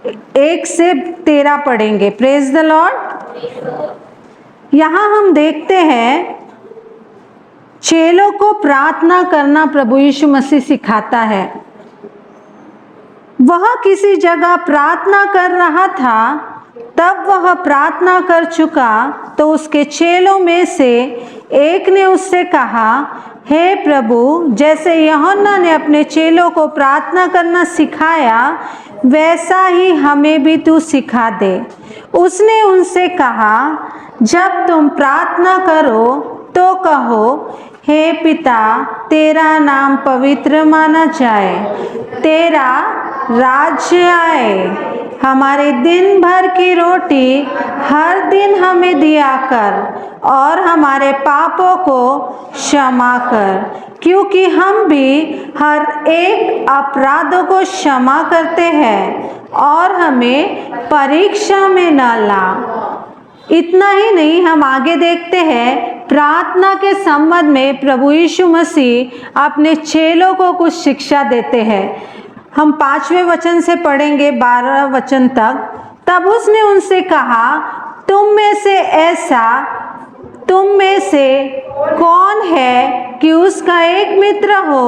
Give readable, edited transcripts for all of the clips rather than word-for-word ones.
1 से 13 पढ़ेंगे। Praise the Lord. यहाँ हम देखते हैं चेलों को प्रार्थना करना प्रभु यीशु मसीह सिखाता है। वह किसी जगह प्रार्थना कर रहा था, तब वह प्रार्थना कर चुका तो उसके चेलों में से एक ने उससे कहा, हे प्रभु, जैसे यूहन्ना ने अपने चेलों को प्रार्थना करना सिखाया, वैसा ही हमें भी तू सिखा दे। उसने उनसे कहा, जब तुम प्रार्थना करो तो कहो, हे पिता, तेरा नाम पवित्र माना जाए, तेरा राज्य आए, हमारे दिन भर की रोटी हर दिन हमें दिया कर, और हमारे पापों को क्षमा कर, क्योंकि हम भी हर एक अपराधों को क्षमा करते हैं, और हमें परीक्षा में न ला। इतना ही नहीं, हम आगे देखते हैं प्रार्थना के संबंध में प्रभु यीशु मसीह अपने चेलों को कुछ शिक्षा देते हैं। हम 5वें वचन से पढ़ेंगे 12 वचन तक। तब उसने उनसे कहा, तुम में से कौन है कि उसका एक मित्र हो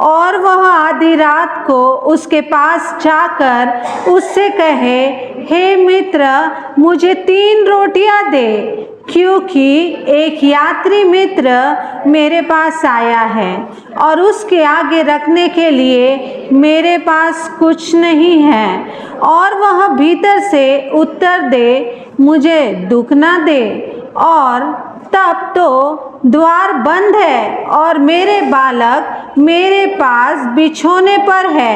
और वह आधी रात को उसके पास जाकर उससे कहे, हे मित्र, मुझे 3 रोटियां दे, क्योंकि एक यात्री मित्र मेरे पास आया है और उसके आगे रखने के लिए मेरे पास कुछ नहीं है। और वह भीतर से उत्तर दे, मुझे दुख ना दे, और तब तो द्वार बंद है और मेरे बालक मेरे पास बिछोने पर है,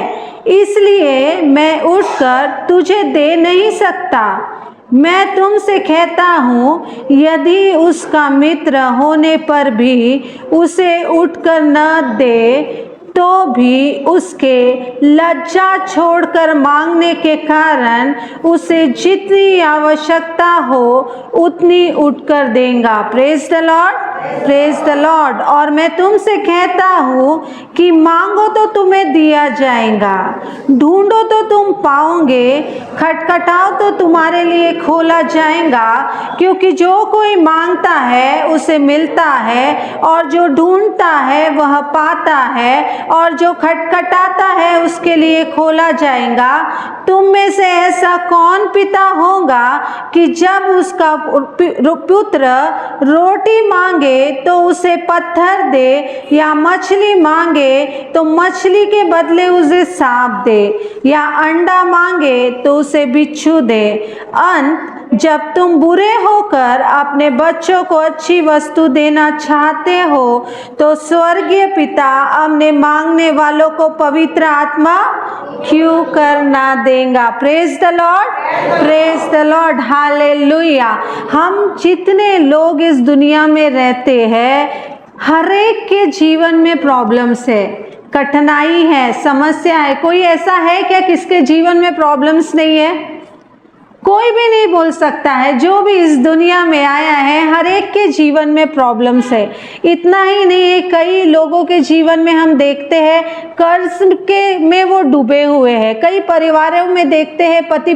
इसलिए मैं उठकर तुझे दे नहीं सकता। मैं तुमसे कहता हूँ, यदि उसका मित्र होने पर भी उसे उठकर न दे, तो भी उसके लज्जा छोड़कर मांगने के कारण उसे जितनी आवश्यकता हो उतनी उठकर देगा। Praise the Lord, praise the Lord. और मैं तुमसे कहता हूँ कि मांगो तो तुम्हें दिया जाएगा, ढूंढो तो तुम पाओगे, खटखटाओ तो तुम्हारे लिए खोला जाएगा, क्योंकि जो कोई मांगता है उसे मिलता है, और जो ढूंढता है वह पाता है, और जो खटखटाता है उसके लिए खोला जाएगा। तुम में से ऐसा कौन पिता होगा कि जब उसका पुत्र रोटी मांगे तो उसे पत्थर दे, या मछली मांगे तो मछली के बदले उसे सांप दे, या अंडा मांगे तो उसे बिच्छू दे। अंत जब तुम बुरे होकर अपने बच्चों को अच्छी वस्तु देना चाहते हो, तो स्वर्गीय पिता अपने मांगने वालों को पवित्र आत्मा क्यों कर ना देगा। Praise the Lord, praise the Lord, hallelujah. हम जितने लोग इस दुनिया में रहते हैं, हर एक के जीवन में प्रॉब्लम्स है, कठिनाई है, समस्या है। कोई ऐसा है क्या किसके जीवन में प्रॉब्लम्स नहीं है? कोई भी नहीं बोल सकता है। जो भी इस दुनिया में आया है, हर एक के जीवन में प्रॉब्लम्स है। इतना ही नहीं है, कई लोगों के जीवन में हम देखते हैं कर्ज के में वो डूबे हुए हैं। कई परिवारों में देखते हैं पति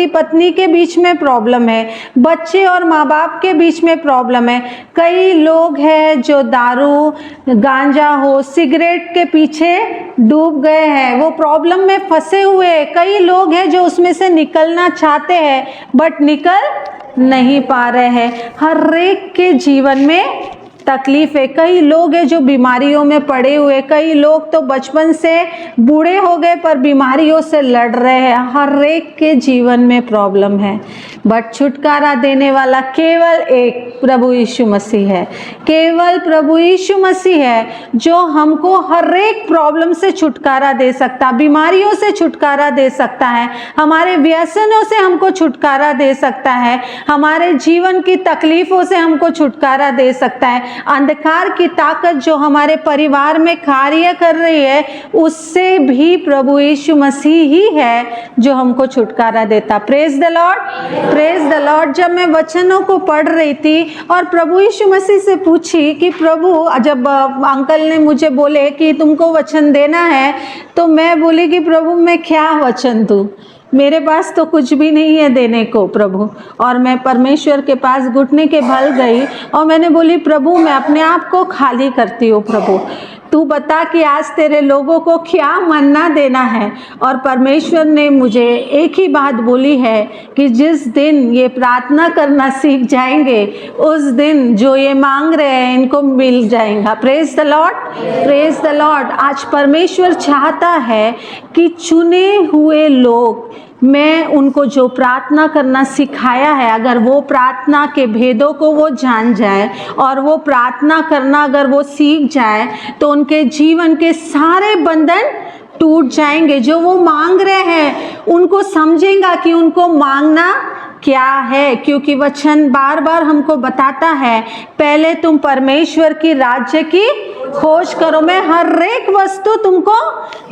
पत्नी के बीच में प्रॉब्लम है, बच्चे और माँ बाप के बीच में प्रॉब्लम है। कई लोग हैं जो दारू, गांजा हो, सिगरेट के पीछे डूब गए हैं, वो प्रॉब्लम में फंसे हुए हैं। कई लोग हैं जो उसमें से निकलना चाहते हैं बट निकल नहीं पा रहे हैं। हर एक के जीवन में तकलीफ है। कई लोग हैं जो बीमारियों में पड़े हुए, कई लोग तो बचपन से बूढ़े हो गए पर बीमारियों से लड़ रहे हैं। हर एक के जीवन में प्रॉब्लम है, बट छुटकारा देने वाला केवल एक प्रभु यीशु मसीह है। केवल प्रभु यीशु मसीह है जो हमको हर एक प्रॉब्लम से छुटकारा दे सकता, बीमारियों से छुटकारा दे सकता है, हमारे व्यसनों से हमको छुटकारा दे सकता है, हमारे जीवन की तकलीफों से हमको छुटकारा दे सकता है। अंधकार की ताकत जो हमारे परिवार में कार्य कर रही है, उससे भी प्रभु यीशु मसीह ही है जो हमको छुटकारा देता। Praise the Lord, praise the Lord. जब मैं वचनों को पढ़ रही थी और प्रभु यीशु मसीह से पूछी कि प्रभु, जब अंकल ने मुझे बोले कि तुमको वचन देना है, तो मैं बोली कि प्रभु मैं क्या वचन दूँ, मेरे पास तो कुछ भी नहीं है देने को प्रभु। और मैं परमेश्वर के पास घुटने के बल गई और मैंने बोली प्रभु मैं अपने आप को खाली करती हूँ प्रभु, तू बता कि आज तेरे लोगों को क्या मन्ना देना है। और परमेश्वर ने मुझे एक ही बात बोली है कि जिस दिन ये प्रार्थना करना सीख जाएंगे उस दिन जो ये मांग रहे हैं इनको मिल जाएगा। Praise the Lord, praise the Lord. आज परमेश्वर चाहता है कि चुने हुए लोग, मैं उनको जो प्रार्थना करना सिखाया है अगर वो प्रार्थना के भेदों को वो जान जाए और वो प्रार्थना करना अगर वो सीख जाए तो उनके जीवन के सारे बंधन टूट जाएंगे। जो वो मांग रहे हैं उनको समझेगा कि उनको मांगना क्या है, क्योंकि वचन बार बार हमको बताता है पहले तुम परमेश्वर की राज्य की खोज करो, मैं हर एक वस्तु तुमको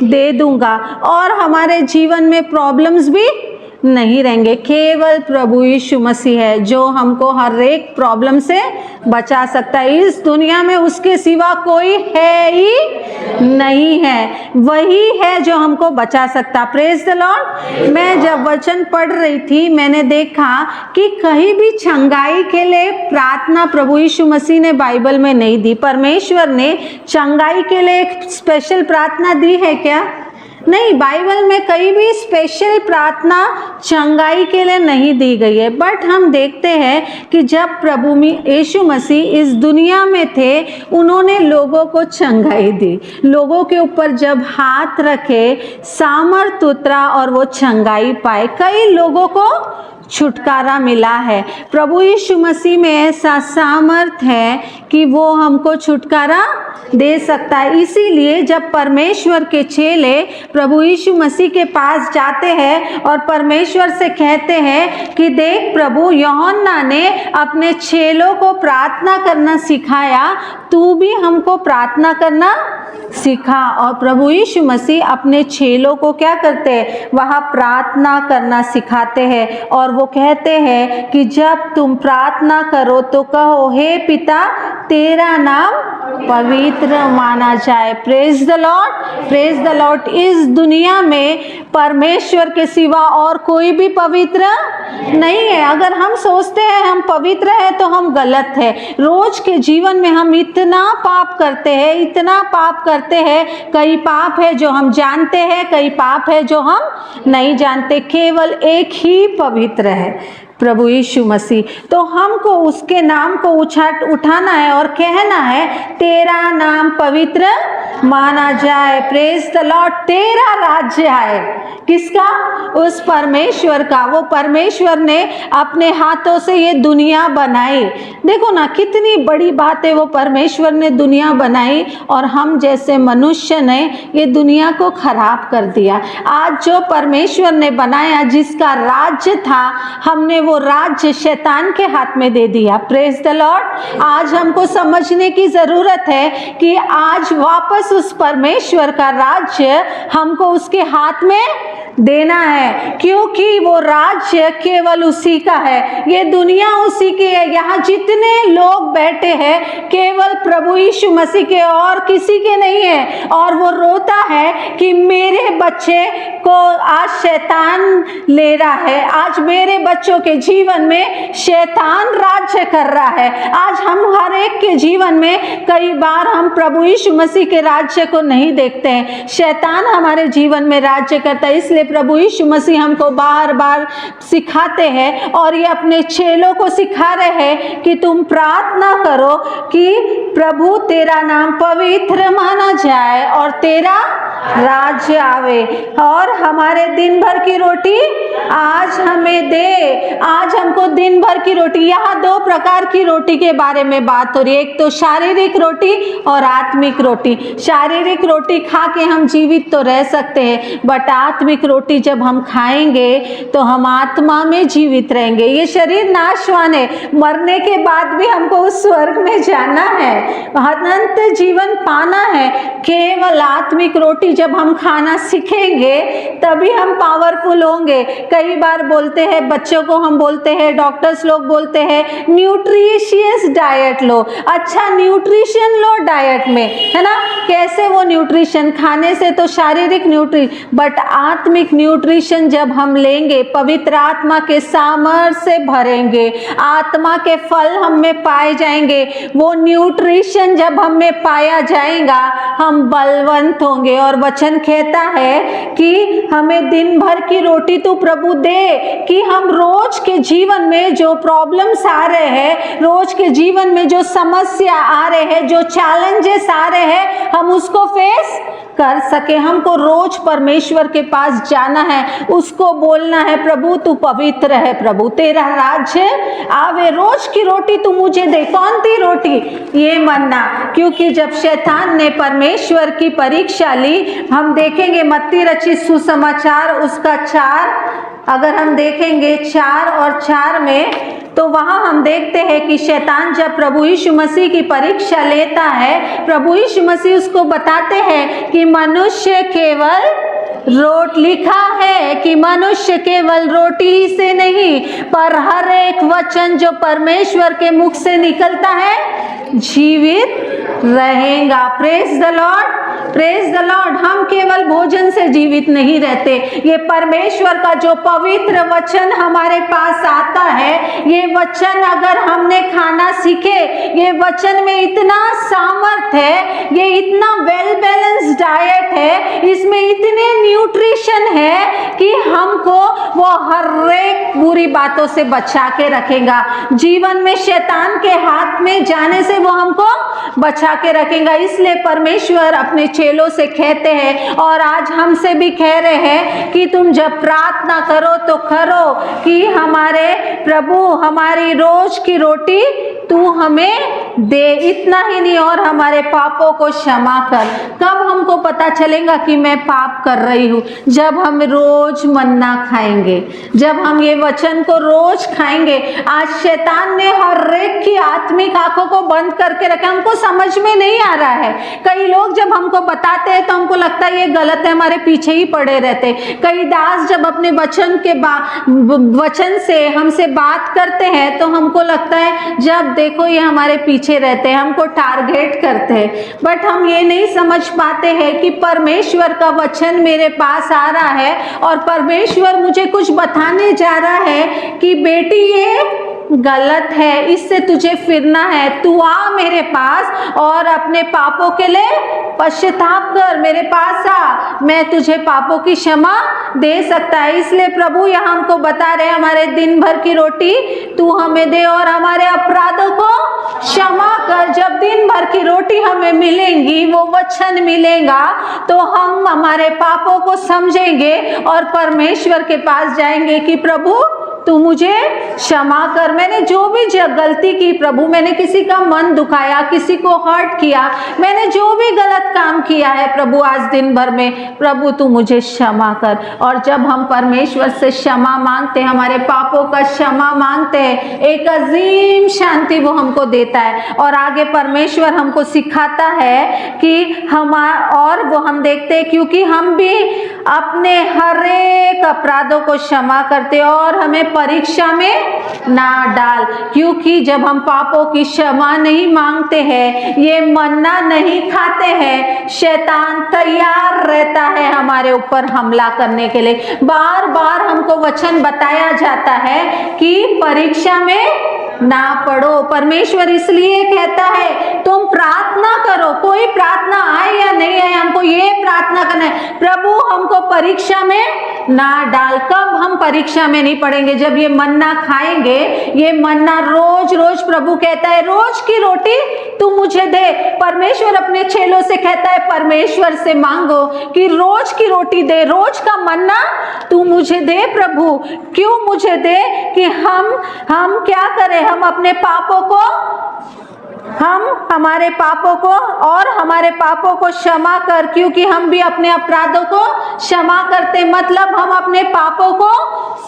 दे दूंगा और हमारे जीवन में प्रॉब्लम्स भी नहीं रहेंगे। केवल प्रभु यीशु मसीह है जो हमको हर एक प्रॉब्लम से बचा सकता है। इस दुनिया में उसके सिवा कोई है ही नहीं है, वही है जो हमको बचा सकता। Praise the Lord. मैं जब वचन पढ़ रही थी मैंने देखा कि कहीं भी चंगाई के लिए प्रार्थना प्रभु यीशु मसीह ने बाइबल में नहीं दी। परमेश्वर ने चंगाई के लिए एक स्पेशल प्रार्थना दी है क्या? नहीं, बाइबल में कहीं भी स्पेशल प्रार्थना चंगाई के लिए नहीं दी गई है। बट हम देखते हैं कि जब प्रभु यीशु मसीह इस दुनिया में थे उन्होंने लोगों को चंगाई दी, लोगों के ऊपर जब हाथ रखे सामर्थ उतरा और वो चंगाई पाए। कई लोगों को छुटकारा मिला है। प्रभु यीशु मसीह में ऐसा सामर्थ है कि वो हमको छुटकारा दे सकता है। इसीलिए जब परमेश्वर के चेले प्रभु यीशु मसीह के पास जाते हैं और परमेश्वर से कहते हैं कि देख प्रभु, यूहन्ना ने अपने चेलों को प्रार्थना करना सिखाया, तू भी हमको प्रार्थना करना सिखा। और प्रभु यीशु मसीह अपने चेलों को क्या करते हैं? वहाँ प्रार्थना करना सिखाते हैं और वो कहते हैं कि जब तुम प्रार्थना करो तो कहो, हे पिता तेरा नाम पवित्र माना जाए। Praise the Lord, praise the Lord. इस दुनिया में परमेश्वर के सिवा और कोई भी पवित्र नहीं है। अगर हम सोचते हैं हम पवित्र हैं तो हम गलत है। रोज के जीवन में हम इतना पाप करते हैं, इतना पाप करते हैं। कई पाप है जो हम जानते हैं, कई पाप है जो हम नहीं जानते। केवल एक ही पवित्र है, प्रभु यीशु मसीह। तो हमको उसके नाम को उठाना है और कहना है तेरा नाम पवित्र माना जाए। Praise the Lord. तेरा राज्य आए। किसका? उस परमेश्वर का। वो परमेश्वर ने अपने हाथों से ये दुनिया बनाई। देखो ना कितनी बड़ी बात है, वो परमेश्वर ने दुनिया बनाई और हम जैसे मनुष्य ने ये दुनिया को खराब कर दिया। आज जो परमेश्वर ने बनाया, जिसका राज्य था, हमने वो राज्य शैतान के हाथ में दे दिया। Praise the Lord. आज हमको समझने की जरूरत है कि आज वापस उस परमेश्वर का राज्य हमको उसके हाथ में देना है, क्योंकि वो राज्य केवल उसी का है। ये दुनिया उसी की है। यहाँ जितने लोग बैठे हैं केवल प्रभु यीशु मसीह के और किसी के नहीं है। और वो रोता है कि मेरे बच्चे को आज शैतान ले रहा है, आज मेरे बच्चों के जीवन में शैतान राज्य कर रहा है। आज हम हर एक के जीवन में कई बार हम प्रभु यीशु मसीह के राज्य को नहीं देखते हैं, शैतान हमारे जीवन में राज्य करता है। इसलिए प्रभु यीशु मसीह हमको बार बार सिखाते हैं और ये अपने चेलों को सिखा रहे हैं कि तुम प्रार्थना करो कि प्रभु तेरा नाम पवित्र माना जाए और तेरा राज्य आवे और हमारे दिन भर की रोटी आज हमें दे। आज हमको दिन भर की रोटी, यहाँ दो प्रकार की रोटी के बारे में बात हो रही है। एक तो शारीरिक रोटी और आत्मिक रोटी। शारीरिक रोटी खा के हम जीवित तो रह सकते हैं, बट आत्मिक रोटी जब हम खाएंगे तो हम आत्मा में जीवित रहेंगे। ये शरीर नाशवान है, मरने के बाद भी हमको उस स्वर्ग में जाना है, अनंत जीवन पाना है। केवल आत्मिक रोटी रोटी जब हम खाना सीखेंगे तभी हम पावरफुल होंगे। कई बार बोलते हैं बच्चों को, हम बोलते हैं, डॉक्टर्स लोग बोलते हैं न्यूट्रिशियस डाइट लो, अच्छा न्यूट्रिशन लो डाइट में, है ना। कैसे वो न्यूट्रिशन खाने से तो शारीरिक बट आत्मिक न्यूट्रिशन जब हम लेंगे, पवित्र आत्मा के सामर्थ्य से भरेंगे, आत्मा के फल हम में पाए जाएंगे, वो न्यूट्रिशन जब हम में पाया जाएगा हम बलवंत होंगे। और वचन कहता है कि हमें दिन भर की रोटी तू प्रभु दे, कि हम रोज के जीवन में जो प्रॉब्लम्स आ रहे हैं, रोज के जीवन में जो समस्या आ रहे हैं, जो चैलेंजेस आ रहे हैं, हम उसको फेस कर सके। हमको रोज परमेश्वर के पास जाना है, उसको बोलना है प्रभु तू पवित्र है, प्रभु तेरा राज्य आवे, रोज की रोटी तू मुझे दे। कौन सी रोटी? ये मन्ना। क्योंकि जब शैतान ने परमेश्वर की परीक्षा ली, हम देखेंगे मत्ती रचित सुसमाचार उसका 4, अगर हम देखेंगे 4 और 4 में, तो वहां हम देखते हैं कि शैतान जब प्रभु यीशु मसीह की परीक्षा लेता है, प्रभु यीशु मसीह उसको बताते हैं कि मनुष्य केवल लिखा है कि मनुष्य केवल रोटी ही से नहीं पर हर एक वचन जो परमेश्वर के मुख से निकलता है जीवित रहेगा। Praise the Lord, praise the Lord. हम केवल भोजन से जीवित नहीं रहते, ये परमेश्वर का जो पवित्र वचन हमारे पास आता है, ये वचन अगर हमने खाना सीखे, ये वचन में इतना सामर्थ्य है, ये इतना वेल बैलेंस्ड डाइट है, इसमें इतने न्यूट्रिशन है कि हमको वो हर एक बुरी बातों से बचा के रखेगा। जीवन में शैतान के हाथ में जाने से वो हमको बचा के रखेगा। इसलिए परमेश्वर अपने चेलों से कहते हैं और आज हमसे भी कह रहे हैं कि तुम जब प्रार्थना करो तो करो कि हमारे प्रभु हमारी रोज की रोटी तू हमें दे। इतना ही नहीं, और हमारे पापों को क्षमा कर। कब हमको पता चलेगा कि मैं पाप कर रही हूँ? जब हम रोज मन्ना खाएंगे, जब हम ये वचन को रोज खाएंगे। आज शैतान ने हर एक की आत्मिक आंखों को बंद करके रखा, हमको समझ में नहीं आ रहा है। कई लोग जब हमको बताते हैं तो हमको लगता है ये गलत है, हमारे पीछे ही पड़े रहते। कई दास जब अपने वचन से हमसे बात करते हैं तो हमको लगता है जब देखो ये हमारे पीछे रहते हैं, हमको टारगेट करते हैं। बट हम ये नहीं समझ पाते हैं कि परमेश्वर का वचन मेरे पास आ रहा है और परमेश्वर मुझे कुछ बताने जा रहा है कि बेटी ये गलत है, इससे तुझे फिरना है। तू आ मेरे पास और अपने पापों के लिए पश्चाताप कर, मेरे पास आ, मैं तुझे पापों की क्षमा दे सकता है। इसलिए प्रभु यहाँ हमको बता रहे हमारे दिन भर की रोटी तू हमें दे और हमारे अपराधों को क्षमा कर। जब दिन भर की रोटी हमें मिलेंगी, वो वचन मिलेगा, तो हम हमारे पापों को समझेंगे और परमेश्वर के पास जाएंगे कि प्रभु तू मुझे क्षमा कर। मैंने जो भी गलती की प्रभु, मैंने किसी का मन दुखाया, किसी को हर्ट किया, मैंने जो भी गलत काम किया है प्रभु आज दिन भर में, प्रभु तू मुझे क्षमा कर। और जब हम परमेश्वर से क्षमा मांगते हैं, हमारे पापों का क्षमा मांगते हैं, एक अजीम शांति वो हमको देता है। और आगे परमेश्वर हमको सिखाता है कि और वो हम देखते हैं क्योंकि हम भी अपने हर एक अपराधों को क्षमा करते और हमें परीक्षा में ना डाल। क्योंकि जब हम पापों की क्षमा नहीं मांगते हैं, ये मन्ना नहीं खाते हैं, शैतान तैयार रहता है हमारे ऊपर हमला करने के लिए। बार बार हमको वचन बताया जाता है कि परीक्षा में ना पड़ो। परमेश्वर इसलिए कहता है तुम प्रार्थना करो, कोई प्रार्थना आए या नहीं आए, हमको ये प्रार्थना करना है प्रभु हमको परीक्षा में ना डाल। कब हम परीक्षा में नहीं पड़ेंगे? जब ये मन्ना खाएंगे। ये मन्ना रोज रोज, प्रभु कहता है रोज की रोटी तू मुझे दे। परमेश्वर अपने चेलों से कहता है परमेश्वर से मांगो कि रोज की रोटी दे, रोज का मन्ना तू मुझे दे। प्रभु क्यों मुझे दे? कि हम क्या करें? हम अपने पापों को हम हमारे पापों को और हमारे पापों को क्षमा कर, क्योंकि हम भी अपने अपराधों को क्षमा करते, मतलब हम अपने पापों को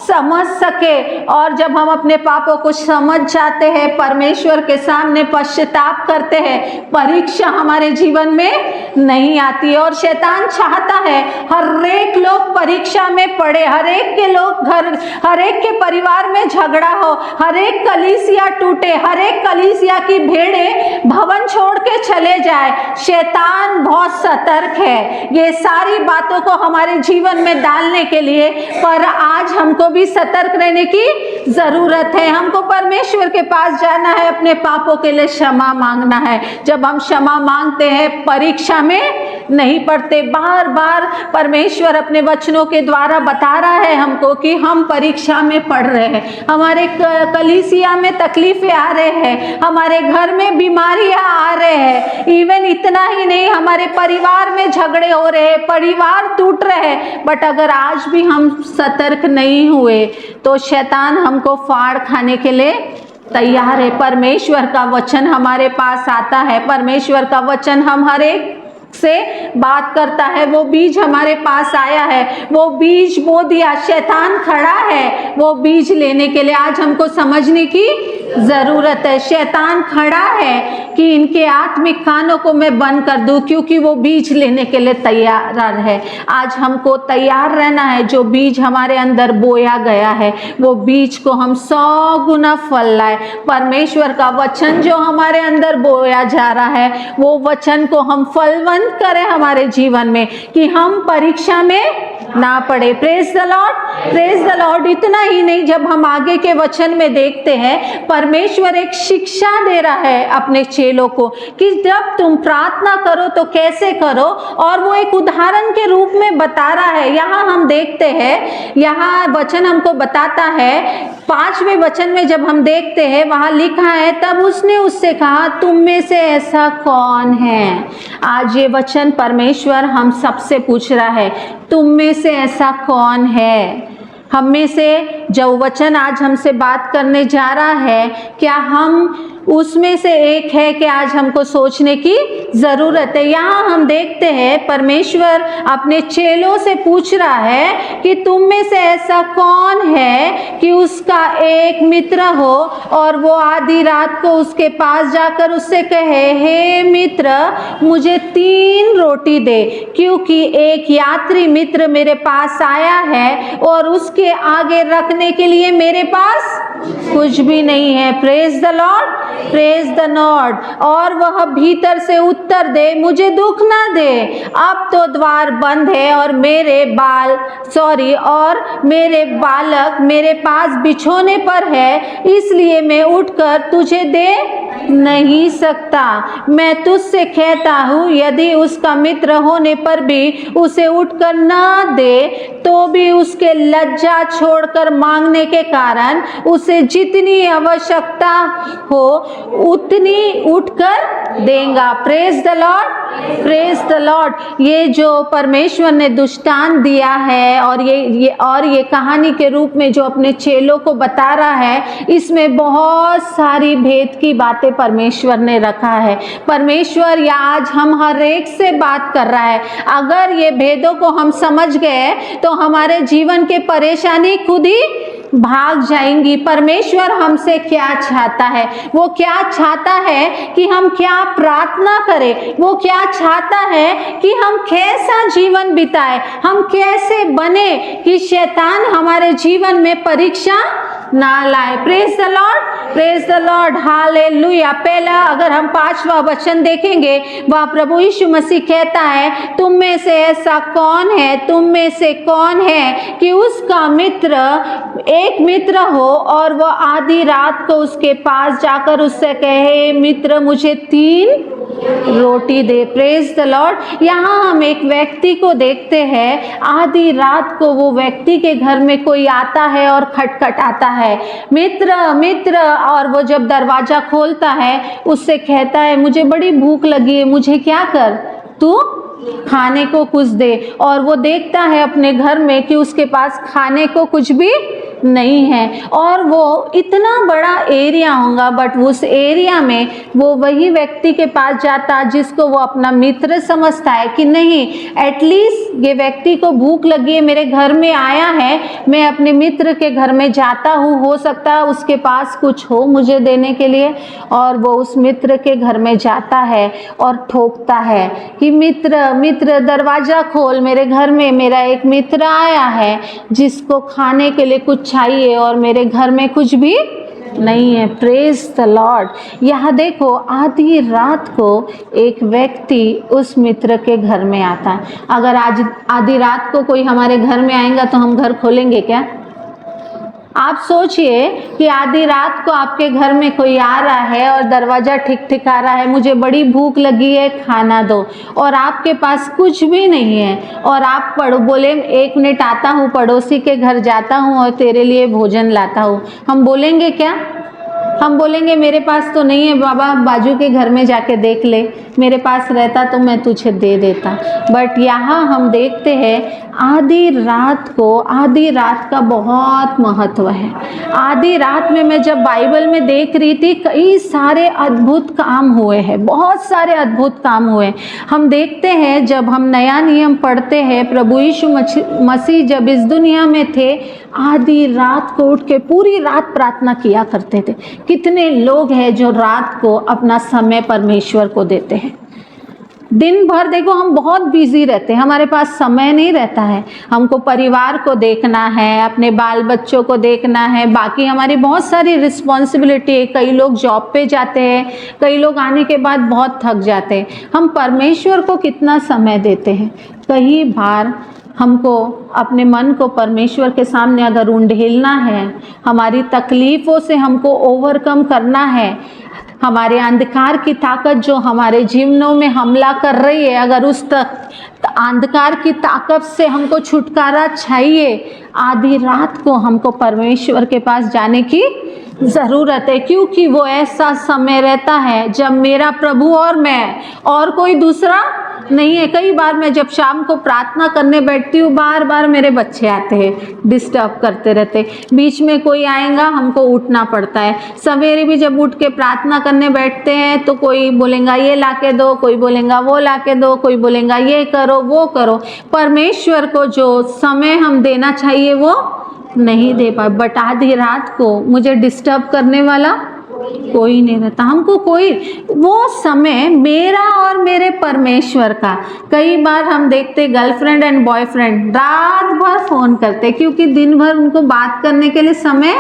समझ सके। और जब हम अपने पापों को समझ जाते हैं, परमेश्वर के सामने पश्चाताप करते हैं, परीक्षा हमारे जीवन में नहीं आती है। और शैतान चाहता है हर एक लोग परीक्षा में पड़े, हर एक के लोग घर, हर एक के परिवार में झगड़ा हो, हर एक कलीसिया टूटे, हर एक कलीसिया की भेड़ें भवन छोड़ के चले जाए। शैतान बहुत सतर्क है ये सारी बातों को हमारे जीवन में डालने के लिए, पर आज हमको भी सतर्क रहने की जरूरत है। हमको परमेश्वर के पास जाना है, अपने पापों के लिए क्षमा मांगना है। जब हम क्षमा मांगते हैं, परीक्षा में नहीं पड़ते। बार बार परमेश्वर अपने वचनों के द्वारा बता रहा है हमको कि हम परीक्षा में पड़ रहे हैं, हमारे कलीसिया में तकलीफें आ रहे हैं, हमारे घर में बीमारियां आ रहे हैं। इवन इतना ही नहीं, हमारे परिवार में झगड़े हो रहे हैं, परिवार टूट रहे हैं। बट अगर आज भी हम सतर्क नहीं हुए तो शैतान हमको फाड़ खाने के लिए तैयार है। परमेश्वर का वचन हमारे पास आता है, परमेश्वर का वचन हम हर एक से बात करता है। वो बीज हमारे पास आया है, वो बीज बो दिया, शैतान खड़ा है वो बीज लेने के लिए। आज हमको समझने की जरूरत है, शैतान खड़ा है कि इनके आत्मिक कानों को मैं बंद कर दूं, क्योंकि वो बीज लेने के लिए तैयार है। आज हमको तैयार रहना है। जो बीज हमारे अंदर बोया गया है, वो बीज को हम 100 गुना फल लाए। परमेश्वर का वचन जो हमारे अंदर बोया जा रहा है, वो वचन को हम फलवंत करें हमारे जीवन में, कि हम परीक्षा में ना पड़े। Praise the Lord, praise the Lord. इतना ही नहीं, जब हम आगे के वचन में देखते हैं, परमेश्वर एक शिक्षा दे रहा है अपने चेलों को कि जब तुम प्रार्थना करो तो कैसे करो, और वो एक उदाहरण के रूप में बता रहा है। यहाँ हम देखते हैं, यहाँ वचन हमको बताता है, 5वें वचन में जब हम देखते हैं, वहाँ लिखा है, तब उसने उससे कहा, तुम में से ऐसा कौन है। आज ये वचन परमेश्वर हम सबसे पूछ रहा है, तुम में से ऐसा कौन है। हम में से जो वचन आज हमसे बात करने जा रहा है, क्या हम उसमें से एक है कि आज हमको सोचने की ज़रूरत है। यहाँ हम देखते हैं परमेश्वर अपने चेलों से पूछ रहा है कि तुम में से ऐसा कौन है कि उसका एक मित्र हो और वो आधी रात को उसके पास जाकर उससे कहे, हे मित्र मुझे 3 रोटी दे, क्योंकि एक यात्री मित्र मेरे पास आया है और उसके आगे रखने के लिए मेरे पास कुछ भी नहीं है। Praise the Lord, praise the Lord. और वह भीतर से उत्तर दे, मुझे दुख ना दे, अब तो द्वार बंद है और मेरे बालक मेरे पास बिछोने पर है, इसलिए मैं उठकर तुझे दे नहीं सकता। मैं तुझसे कहता हूँ, यदि उसका मित्र होने पर भी उसे उठकर ना दे, तो भी उसके लज्जा छोड़कर मांगने के कारण उसे जितनी आवश्यकता हो उतनी उठकर देगा। Praise the Lord, praise the Lord. ये जो परमेश्वर ने दृष्टांत दिया है और ये कहानी के रूप में जो अपने चेलों को बता रहा है, इसमें बहुत सारी भेद की बातें परमेश्वर ने रखा है। परमेश्वर या आज हम हर एक से बात कर रहा है। अगर ये भेदों को हम समझ गए तो हमारे जीवन के परेशानी खुद ही भाग जाएंगी। परमेश्वर हमसे क्या चाहता है, वो क्या चाहता है कि हम क्या प्रार्थना करें, वो क्या चाहता है कि हम कैसा जीवन बिताए, हम कैसे बने कि शैतान हमारे जीवन में परीक्षा ना लाए। Praise the Lord, praise the Lord, hallelujah. पहला अगर हम 5वां वचन देखेंगे, वह प्रभु यीशु मसीह कहता है, तुम में से ऐसा कौन है, तुम में से कौन है कि उसका एक मित्र हो और वह आधी रात को उसके पास जाकर उससे कहे, मित्र मुझे 3 रोटी दे। Praise the Lord. यहाँ हम एक व्यक्ति को देखते हैं, आधी रात को वो व्यक्ति के घर में कोई आता है और खटखटाता है, मित्र मित्र, और वो जब दरवाजा खोलता है उससे कहता है, मुझे बड़ी भूख लगी है, मुझे क्या कर, तू खाने को कुछ दे। और वो देखता है अपने घर में कि उसके पास खाने को कुछ भी नहीं है। और वो इतना बड़ा एरिया होगा, बट उस एरिया में वो वही व्यक्ति के पास जाता जिसको वो अपना मित्र समझता है कि नहीं, एटलीस्ट ये व्यक्ति को भूख लगी है, मेरे घर में आया है, मैं अपने मित्र के घर में जाता हूँ, हो सकता है उसके पास कुछ हो मुझे देने के लिए। और वो उस मित्र के घर में जाता है और ठोकता है कि मित्र मित्र दरवाज़ा खोल, मेरे घर में मेरा एक मित्र आया है जिसको खाने के लिए कुछ चाहिए और मेरे घर में कुछ भी नहीं है। Praise the Lord. यहाँ देखो, आधी रात को एक व्यक्ति उस मित्र के घर में आता है। अगर आज आधी रात को कोई हमारे घर में आएगा तो हम घर खोलेंगे क्या? आप सोचिए कि आधी रात को आपके घर में कोई आ रहा है और दरवाज़ा ठिकठिका रहा है, मुझे बड़ी भूख लगी है, खाना दो, और आपके पास कुछ भी नहीं है, और आप बोले 1 मिनट आता हूँ, पड़ोसी के घर जाता हूँ और तेरे लिए भोजन लाता हूँ। हम बोलेंगे क्या? हम बोलेंगे मेरे पास तो नहीं है बाबा, बाजू के घर में जाके देख ले, मेरे पास रहता तो मैं तुझे दे देता। बट यहाँ हम देखते हैं आधी रात को, आधी रात का बहुत महत्व है। आधी रात में मैं जब बाइबल में देख रही थी, कई सारे अद्भुत काम हुए हैं, बहुत सारे अद्भुत काम हुए। हम देखते हैं जब हम नया नियम पढ़ते हैं, प्रभु यीशु मसीह जब इस दुनिया में थे, आधी रात को उठ के पूरी रात प्रार्थना किया करते थे। कितने लोग हैं जो रात को अपना समय परमेश्वर को देते हैं? दिन भर देखो हम बहुत बिजी रहते हैं, हमारे पास समय नहीं रहता है। हमको परिवार को देखना है, अपने बाल बच्चों को देखना है, बाकी हमारी बहुत सारी रिस्पॉन्सिबिलिटी है। कई लोग जॉब पे जाते हैं, कई लोग आने के बाद बहुत थक जाते हैं। हम परमेश्वर को कितना समय देते हैं? कई बार हमको अपने मन को परमेश्वर के सामने अगर उंडेलना है, हमारी तकलीफ़ों से हमको ओवरकम करना है, हमारे अंधकार की ताकत जो हमारे जीवनों में हमला कर रही है, अगर उस अंधकार की ताकत से हमको छुटकारा चाहिए, आधी रात को हमको परमेश्वर के पास जाने की ज़रूरत है। क्योंकि वो ऐसा समय रहता है जब मेरा प्रभु और मैं, और कोई दूसरा नहीं है। कई बार मैं जब शाम को प्रार्थना करने बैठती हूँ, बार बार मेरे बच्चे आते हैं, डिस्टर्ब करते रहते, बीच में कोई आएगा, हमको उठना पड़ता है। सवेरे भी जब उठ के प्रार्थना करने बैठते हैं तो कोई बोलेगा ये ला के दो, कोई बोलेगा वो ला के दो, कोई बोलेगा ये करो वो करो। परमेश्वर को जो समय हम देना चाहिए वो नहीं दे पाए। बट आधी रात को मुझे डिस्टर्ब करने वाला कोई नहीं रहता। हमको कोई, वो समय मेरा और मेरे परमेश्वर का। कई बार हम देखते गर्लफ्रेंड एंड बॉयफ्रेंड रात भर फ़ोन करते, क्योंकि दिन भर उनको बात करने के लिए समय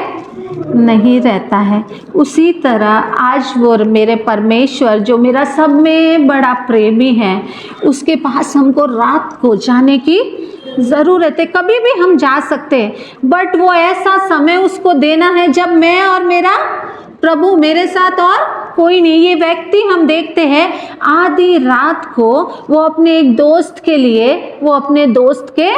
नहीं रहता है। उसी तरह आज वो मेरे परमेश्वर जो मेरा सब में बड़ा प्रेमी है, उसके पास हमको रात को जाने की ज़रूरत है। कभी भी हम जा सकते हैं, बट वो ऐसा समय उसको देना है जब मैं और मेरा प्रभु मेरे साथ और कोई नहीं। ये व्यक्ति हम देखते हैं आधी रात को वो अपने एक दोस्त के लिए, वो अपने दोस्त के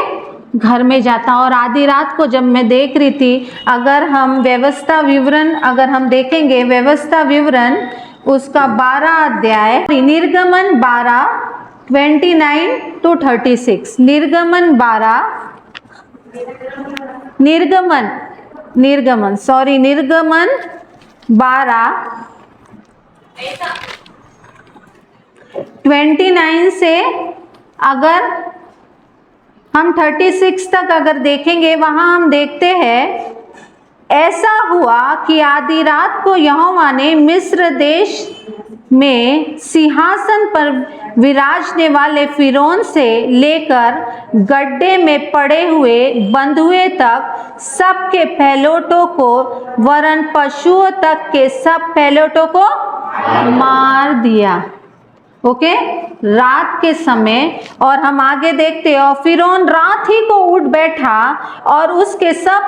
घर में जाता। और आधी रात को जब मैं देख रही थी, अगर हम व्यवस्था विवरण अगर हम देखेंगे, व्यवस्था विवरण उसका 12 अध्याय, निर्गमन 12:29 to 36, निर्गमन 12:29 से अगर हम 36 तक अगर देखेंगे, वहां हम देखते हैं, ऐसा हुआ कि आधी रात को यहोवा ने मिस्र देश में सिंहासन पर विराजने वाले फिरौन से लेकर गड्ढे में पड़े हुए बंधुए तक सबके पहलौठों को, वरन पशुओं तक के सब पहलौठों को मार दिया। ओके, रात के समय। और हम आगे देखते हैं, और फिरौन रात ही को उठ बैठा और उसके सब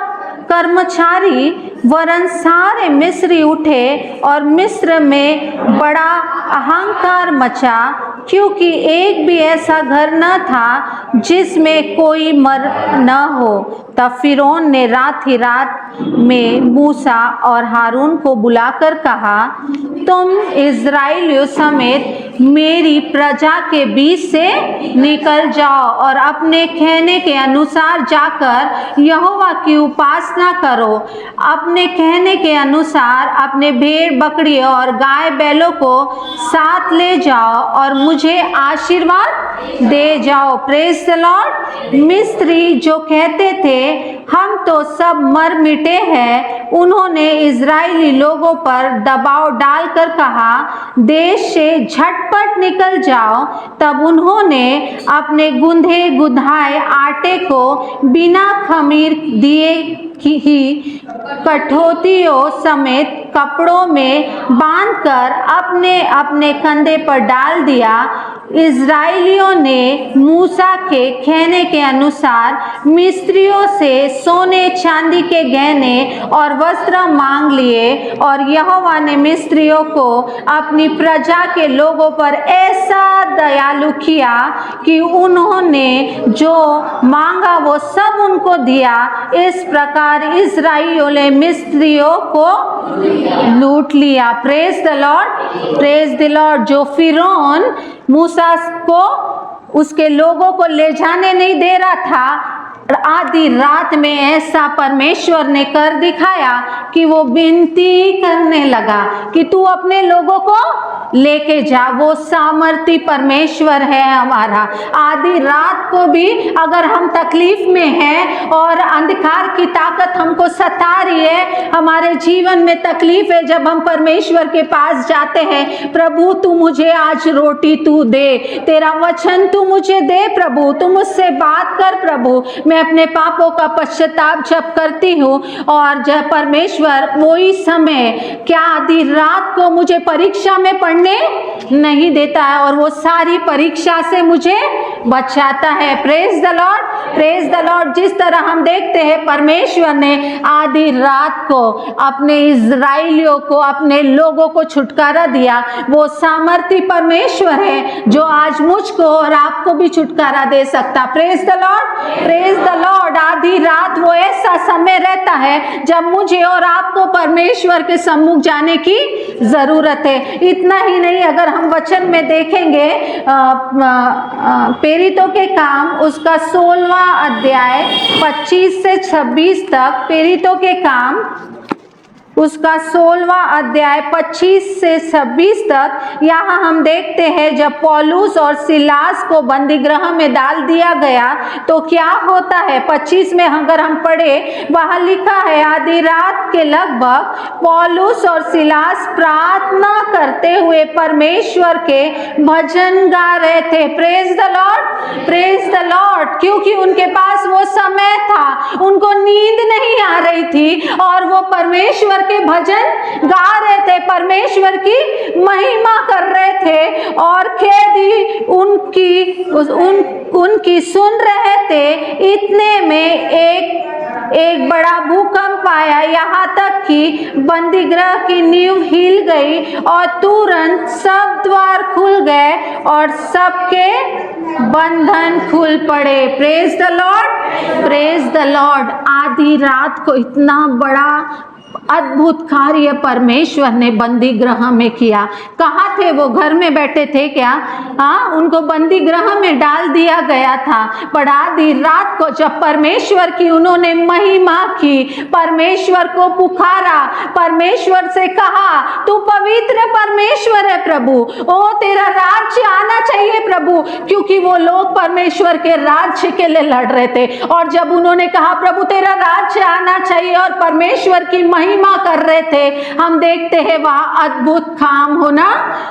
कर्मचारी वरन सारे मिस्री उठे, और मिस्र में बड़ा अहंकार मचा, क्योंकि एक भी ऐसा घर न था जिसमें कोई मर न हो। तब फिरौन ने रात ही रात में मूसा और हारून को बुलाकर कहा, तुम इस्राएलियों समेत मेरी प्रजा के बीच से निकल जाओ और अपने कहने के अनुसार जाकर यहोवा की उपासना करो। अपने कहने के अनुसार अपने भेड़ बकरी और गाय बैलों को साथ ले जाओ और मुझे आशीर्वाद दे जाओ। Praise the Lord. मिस्री जो कहते थे हम तो सब मर मिटे हैं, उन्होंने इजरायली लोगों पर दबाव डालकर कहा, देश से झटपट निकल जाओ। तब उन्होंने अपने गुंधे गुधाए आटे को बिना खमीर दिए ही कठौतियों समेत कपड़ों में बांधकर अपने अपने कंधे पर डाल दिया। इजराइलियों ने मूसा के कहने के अनुसार मिस्रियों से सोने चांदी के गहने और वस्त्र मांग लिए, और यहोवा ने मिस्रियों को अपनी प्रजा के लोगों पर ऐसा दयालु किया कि उन्होंने जो मांगा वो सब उनको दिया। इस प्रकार इस्राएलियों ने मिस्रियों को लूट लिया। Praise the Lord, praise the Lord. जो फिरौन मूसा को उसके लोगों को ले जाने नहीं दे रहा था, आधी रात में ऐसा परमेश्वर ने कर दिखाया कि वो विनती करने लगा कि तू अपने लोगों को लेके जा। वो सामर्थी परमेश्वर है हमारा। आधी रात को भी अगर हम तकलीफ में हैं और अंधकार की ताकत हमको सता रही है, हमारे जीवन में तकलीफ है, जब हम परमेश्वर के पास जाते हैं, प्रभु तू मुझे आज रोटी तू दे, तेरा वचन तू मुझे दे प्रभु, तू मुझसे बात कर प्रभु, मैं अपने पापों का पश्चाताप जब करती हूँ। और जब परमेश्वर वही समय क्या आधी रात को मुझे परीक्षा में पढ़ने नहीं देता है और वो सारी परीक्षा से मुझे बचाता है। Praise the Lord, praise the Lord. जिस तरह हम देखते हैं परमेश्वर ने आधी रात को अपने इजराइलियों को, अपने लोगों को छुटकारा दिया, वो सामर्थी परमेश्वर है जो आज मुझको और आपको भी छुटकारा दे सकता। Praise the Lord, praise the Lord. आधी रात वो ऐसा समय रहता है जब मुझे और आपको परमेश्वर के सम्मुख जाने की जरूरत है। इतना ही नहीं, अगर हम वचन में देखेंगे प्रेरितों के काम उसका 16वां अध्याय 25 से 26 तक, प्रेरितों के काम उसका 16वां अध्याय 25 से 26 तक, यहाँ हम देखते हैं जब पौलुस और सिलास को बंदी गृह में डाल दिया गया तो क्या होता है। 25 में अगर हम पढ़े, वहाँ लिखा है, आधी रात के लगभग पौलुस और सिलास प्रार्थना करते हुए परमेश्वर के भजन गा रहे थे। Praise the Lord, praise the Lord. क्योंकि उनके पास वो समय था, उनको नींद नहीं आ रही थी और वो परमेश्वर के भजन गा रहे थे, परमेश्वर की महिमा कर रहे थे, और कैदी उनकी सुन रहे थे। इतने में एक बड़ा भूकंप आया, यहाँ तक कि बंदी गृह की नींव हिल गई और तुरंत सब द्वार खुल गए और सबके बंधन खुल पड़े। Praise the Lord, praise the Lord. आधी रात को इतना बड़ा अद्भुत कार्य परमेश्वर ने बंदी गृह में किया। कहाँ थे वो? घर में बैठे थे क्या? हाँ, उनको बंदी गृह में डाल दिया गया था। पर आधी रात को जब परमेश्वर की उन्होंने महिमा की, परमेश्वर को पुकारा, परमेश्वर से कहा तू पवित्र परमेश्वर है प्रभु, ओ तेरा राज्य आना चाहिए प्रभु, क्योंकि वो लोग परमेश्वर के राज्य के लिए लड़ रहे थे। और जब उन्होंने कहा प्रभु तेरा राज्य आना चाहिए और परमेश्वर की महिमा कर रहे थे, हम देखते हैं वहां अद्भुत काम होना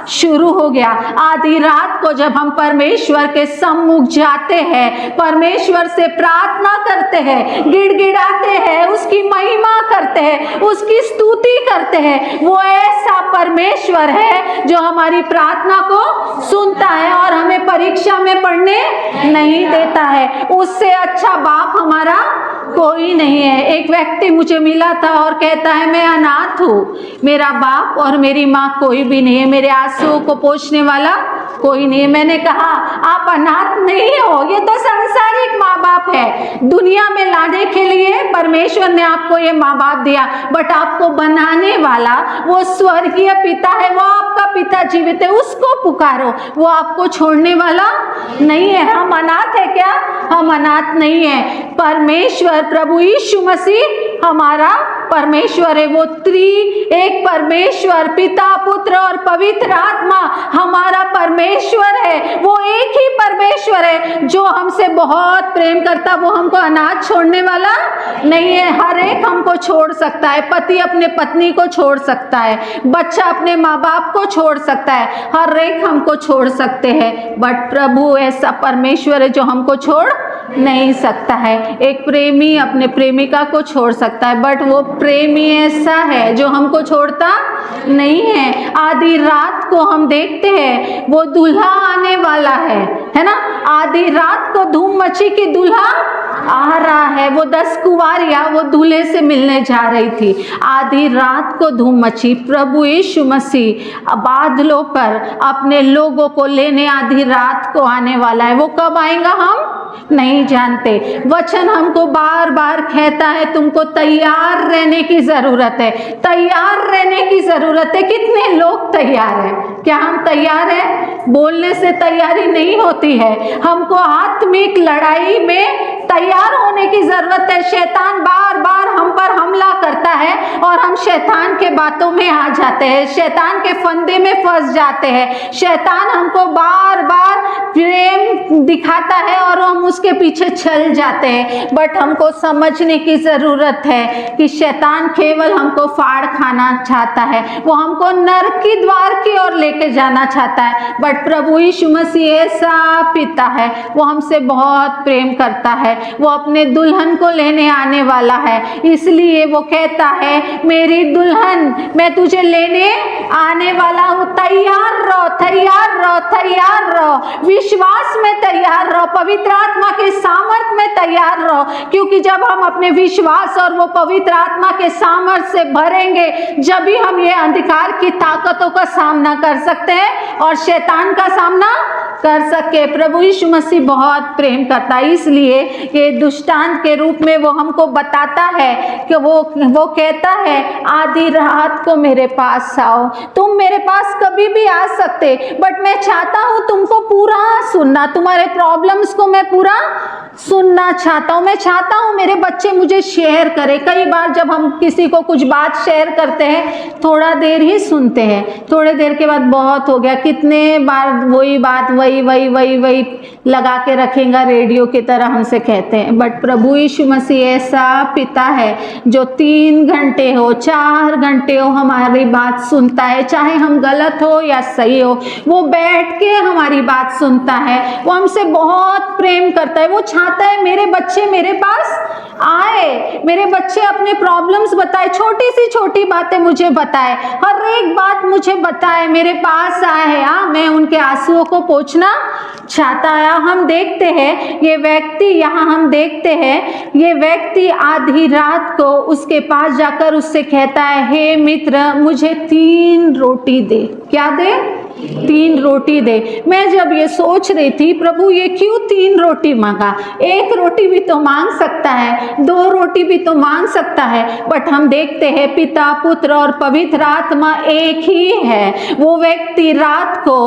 शुरू हो गया। आधी रात को जब हम परमेश्वर के सम्मुख जाते हैं, परमेश्वर से प्रार्थना करते हैं, गिड़गिड़ाते हैं, उसकी महिमा करते हैं, उसकी स्तुति करते हैं, वो ऐसा परमेश्वर है जो हमारी प्रार्थना को सुनता है और हमें परीक्षा में पढ़ने नहीं देता है। उससे अच्छा बाप हमारा कोई नहीं है। एक व्यक्ति मुझे मिला था और कहता है मैं अनाथ हूँ, मेरा बाप और मेरी माँ कोई भी नहीं है, मेरे आंसुओं को पोंछने वाला कोई नहीं है। मैंने कहा आप अनाथ नहीं हो, ये तो सांसारिक माँ बाप है। दुनिया में लाने के लिए परमेश्वर ने आपको ये माँ बाप दिया, बट आपको बनाने वाला वो स्वर्गीय पिता है, वो आपका पिता जीवित है, उसको पुकारो, वो आपको छोड़ने वाला नहीं है। हम अनाथ है क्या? हम अनाथ नहीं है। परमेश्वर प्रभु यीशु मसीह हमारा परमेश्वर है। वो एक परमेश्वर पिता, पुत्र और पवित्र आत्मा हमारा परमेश्वर है। वो एक ही परमेश्वर है जो हमसे बहुत प्रेम करता। वो हमको अनाथ छोड़ने वाला नहीं है। हर एक हमको छोड़ सकता है। पति अपने पत्नी को छोड़ सकता है, बच्चा अपने माँ बाप को छोड़ सकता है, हर एक हमको छोड़ सकते हैं, बट प्रभु ऐसा परमेश्वर है जो हमको छोड़ नहीं सकता है। एक प्रेमी अपने प्रेमिका को छोड़ सकता है, बट वो प्रेमी ऐसा है जो हमको छोड़ता नहीं है। आधी रात को हम देखते हैं वो दूल्हा आने वाला है ना। आधी रात को धूम मची कि दूल्हा आ रहा है। वो 10 कुंवारियां वो दूल्हे से मिलने जा रही थी। आधी रात को धूम मची। प्रभु यीशु मसीह बादलों पर अपने लोगों को लेने आधी रात को आने वाला है। वो कब आएगा हम नहीं जानते। वचन हमको बार बार कहता है तुमको तैयार रहने की जरूरत है, तैयार रहने की जरूरत है। कितने लोग तैयार हैं? क्या हम तैयार हैं? बोलने से तैयारी नहीं होती है, हमको आत्मिक लड़ाई में तैयार होने की जरूरत है। शैतान बार बार हम पर हमला करता है और हम शैतान के बातों में आ जाते हैं, शैतान के फंदे में फंस जाते हैं। शैतान हमको बार बार प्रेम दिखाता है और हम उसके पीछे चल जाते हैं, बट हमको समझने की जरूरत है कि शैतान केवल हमको फाड़ खाना चाहता है, वो हमको नरक की द्वार की ओर लेके जाना चाहता है। बट प्रभु यीशु मसीह ऐसा पिता है, वो हमसे बहुत प्रेम करता है। वो अपने दुल्हन को लेने आने वाला है, इसलिए वो कहता है मेरी दुल्हन मैं तुझे लेने आने वाला हूँ। तैयार रहो, तैयार रहो, तैयार रहो, विश्वास में तैयार रहो, पवित्र आत्मा के सामर्थ में तैयार रहो। क्योंकि जब हम अपने विश्वास और वो पवित्र आत्मा के सामर्थ से भरेंगे, जब भी हम ये अंधकार की ताकतों का सामना कर सकते हैं और शैतान का सामना कर सके। प्रभु यीशु मसीह बहुत प्रेम करता है, इसलिए ये दुष्टांत के रूप में वो हमको बताता है कि वो कहता है आधी रात को मेरे पास आओ। तुम मेरे पास कभी भी आ सकते, बट मैं चाहता हूँ तुमको पूरा सुनना, तुम्हारे प्रॉब्लम्स को मैं पूरा सुनना चाहता हूँ। मैं चाहता हूँ मेरे बच्चे मुझे शेयर करें। कई बार जब हम किसी को कुछ बात शेयर करते हैं, थोड़ा देर ही सुनते हैं, थोड़े देर के बाद बहुत हो गया, कितने बार वही बात वही वही वही वही लगा के रखेगा, रेडियो की तरह हमसे कहते हैं। बट प्रभु यीशु मसीह ऐसा पिता है जो 3 घंटे हो 4 घंटे हो हमारी बात सुनता है, चाहे हम गलत हो या सही हो, वो बैठ के हमारी बात सुनता है। वो हमसे बहुत प्रेम करता है। वो चाहता है मेरे बच्चे मेरे पास आए, मेरे बच्चे अपने प्रॉब्लम्स बताए, छोटी सी छोटी बातें मुझे बताए, हर एक बात मुझे बताए, मेरे पास आए। हाँ, मैं उनके आंसुओं को पोंछना चाहता है। हम देखते हैं ये व्यक्ति, यहाँ हम देखते हैं ये व्यक्ति आधी रात को उसके पास जाकर उससे कहता है हे मित्र मुझे 3 रोटी दे। क्या दे? 3 रोटी दे। मैं जब ये सोच रही थी प्रभु ये क्यों 3 रोटी मांगा? 1 रोटी भी तो मांग सकता है, 2 रोटी भी तो मांग सकता है, बट हम देखते हैं पिता पुत्र और पवित्र आत्मा एक ही है। वो व्यक्ति रात को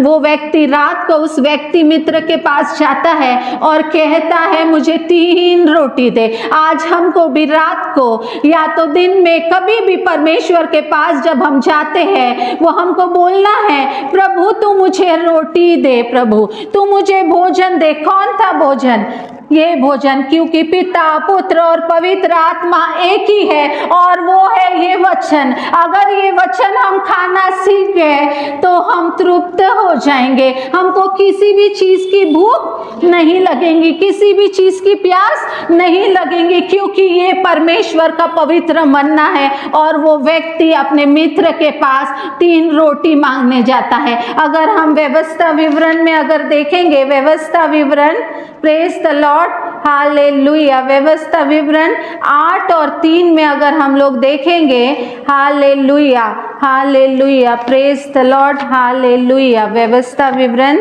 वो व्यक्ति रात को उस व्यक्ति मित्र के पास जाता है और कहता है मुझे 3 रोटी दे। आज हमको भी रात को या तो दिन में कभी भी परमेश्वर के पास जब हम जाते हैं, वो हमको बोलना है प्रभु तू मुझे रोटी दे, प्रभु तू मुझे भोजन दे। कौन था भोजन? ये भोजन, क्योंकि पिता पुत्र और पवित्र आत्मा एक ही है और वो है ये वचन। अगर ये वचन हम खाना सीख गए तो हम तृप्त हो जाएंगे, हमको किसी भी चीज की भूख नहीं लगेगी, किसी भी चीज की प्यास नहीं लगेगी, क्योंकि ये परमेश्वर का पवित्र मन्ना है। और वो व्यक्ति अपने मित्र के पास 3 रोटी मांगने जाता है। अगर हम व्यवस्था विवरण में अगर देखेंगे, व्यवस्था विवरण, प्रेज द लॉर्ड, हालेलुया, व्यवस्था विवरण 8 और 3 में अगर हम लोग देखेंगे, hallelujah hallelujah, praise the Lord, hallelujah, व्यवस्था विवरण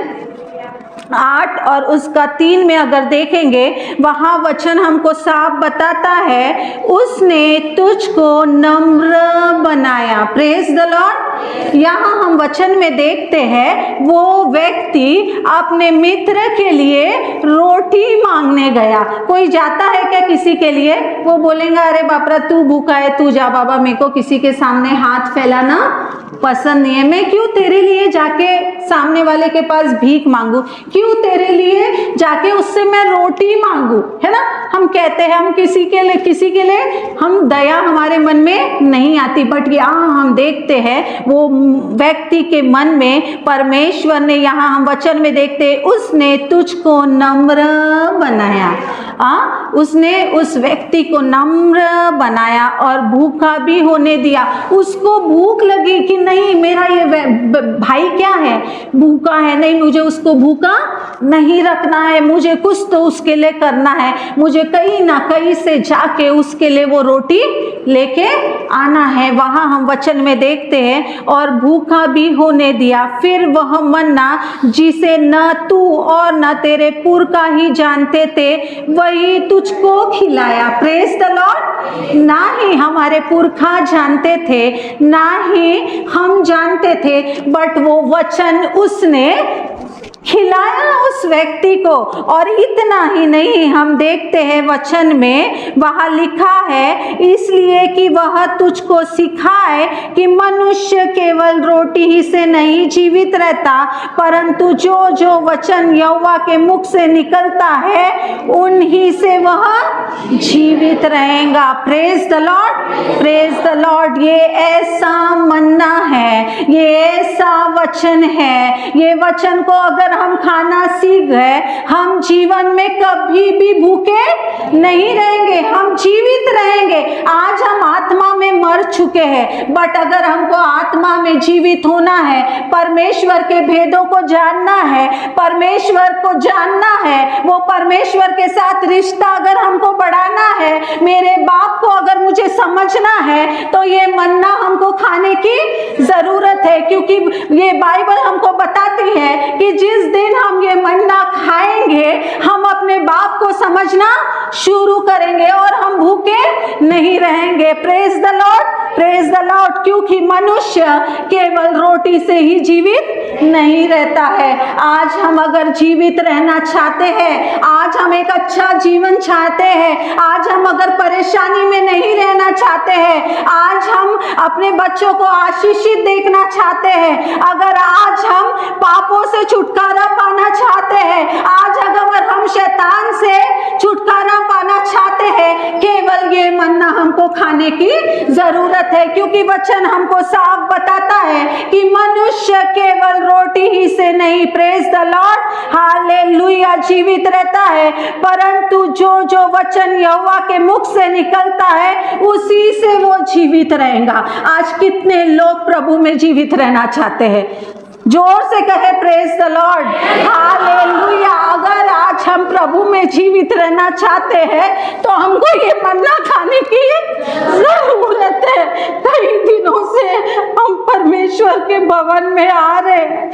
8 और उसका 3 में अगर देखेंगे, वहाँ वचन हमको साफ बताता है, उसने तुझको नम्र बनाया। Praise the Lord. यहाँ हम वचन में देखते हैं, वो व्यक्ति अपने मित्र के लिए रोटी मांगने गया। कोई जाता है क्या किसी के लिए? वो बोलेगा अरे बापरा तू भूखा है, तू जा बाबा, मेरे को किसी के सामने हाथ फैलाना पसंद नहीं है। मैं क्यों तेरे लिए जाके सामने वाले के पास भीख मांगू? क्यों तेरे लिए जाके उससे मैं रोटी मांगू? है ना, हम कहते हैं हम किसी के लिए हम दया हमारे मन में नहीं आती, बट यहाँ हम देखते हैं वो व्यक्ति के मन में परमेश्वर ने, यहाँ हम वचन में देखते हैं, उसने तुझको नम्र बनाया। उसने उस व्यक्ति को नम्र बनाया और भूखा भी होने दिया। उसको भूख लगी कि नहीं मेरा ये भाई क्या है, भूखा है, नहीं मुझे उसको भूखा नहीं रखना है, मुझे कुछ तो उसके लिए करना है, मुझे कहीं ना कहीं से जाके उसके लिए वो रोटी लेके आना है। वहाँ हम वचन में देखते हैं, और भूखा भी होने दिया। फिर वह मन्ना जिसे न तू और न तेरे पुरखा ही जानते थे, वही तुझको खिलाया। Praise the Lord. ना ही हमारे पुरखा जानते थे, ना ही हम जानते थे, बट वो वचन उसने खिलाया उस व्यक्ति को। और इतना ही नहीं, हम देखते हैं वचन में वहाँ लिखा है, इसलिए कि वह तुझको सिखाए कि मनुष्य केवल रोटी ही से नहीं जीवित रहता, परंतु जो जो वचन यहोवा के मुख से निकलता है उन्हीं से वह जीवित रहेगा। Praise the Lord, praise the Lord. ये ऐसा मन्ना है, ये ऐसा वचन है, ये वचन को अगर हम खाना सीख गए, हम जीवन में कभी भी भूखे नहीं रहेंगे, हम जीवित रहेंगे। आज हम आत्मा में मर चुके हैं, बट अगर हमको आत्मा में जीवित होना है, परमेश्वर के भेदों को जानना है, परमेश्वर को जानना है, वो परमेश्वर के साथ रिश्ता अगर हमको बढ़ाना है, मेरे बाप को अगर मुझे समझना है, तो ये मन्ना हमको खाने की जरूरत है। क्योंकि ये बाइबल हमको बताती है कि जिस दिन हम ये मन्ना खाएंगे, हम अपने बाप को समझना शुरू करेंगे और हम भूखे नहीं रहेंगे। Praise the Lord, praise the Lord. क्योंकि मनुष्य केवल रोटी से ही जीवित नहीं रहता है। आज हम अगर जीवित रहना चाहते हैं, आज हम एक अच्छा जीवन चाहते हैं, आज हम अगर परेशानी में नहीं रहना चाहते हैं, आज हम अपने बच्चों को आशीषित देखना चाहते हैं, अगर आज हम पापों से छुटकारा पाना चाहते हैं, आज अगर हम शैतान से छुटकारा पाना चाहते हैं, केवल ये मन्ना हमको खाने की जरूरत है। क्योंकि वचन हमको साफ बताता है कि मनुष्य केवल रोटी ही से नहीं, प्रेज द लॉर्ड, हालेलुया, जीवित रहता है, परंतु जो जो वचन यहोवा के मुख से निकलता है उसी से वो जीवित रहेगा। आज कितने लोग प्रभु में जीवित रहना चाहते हैं? जोर से कहे प्रेज द लॉर्ड, हालेलुया। अगर आज हम प्रभु में जीवित रहना चाहते हैं तो हमको ये मन्ना खाने की जरूरत है। कई दिनों से हम परमेश्वर के भवन में आ रहे हैं,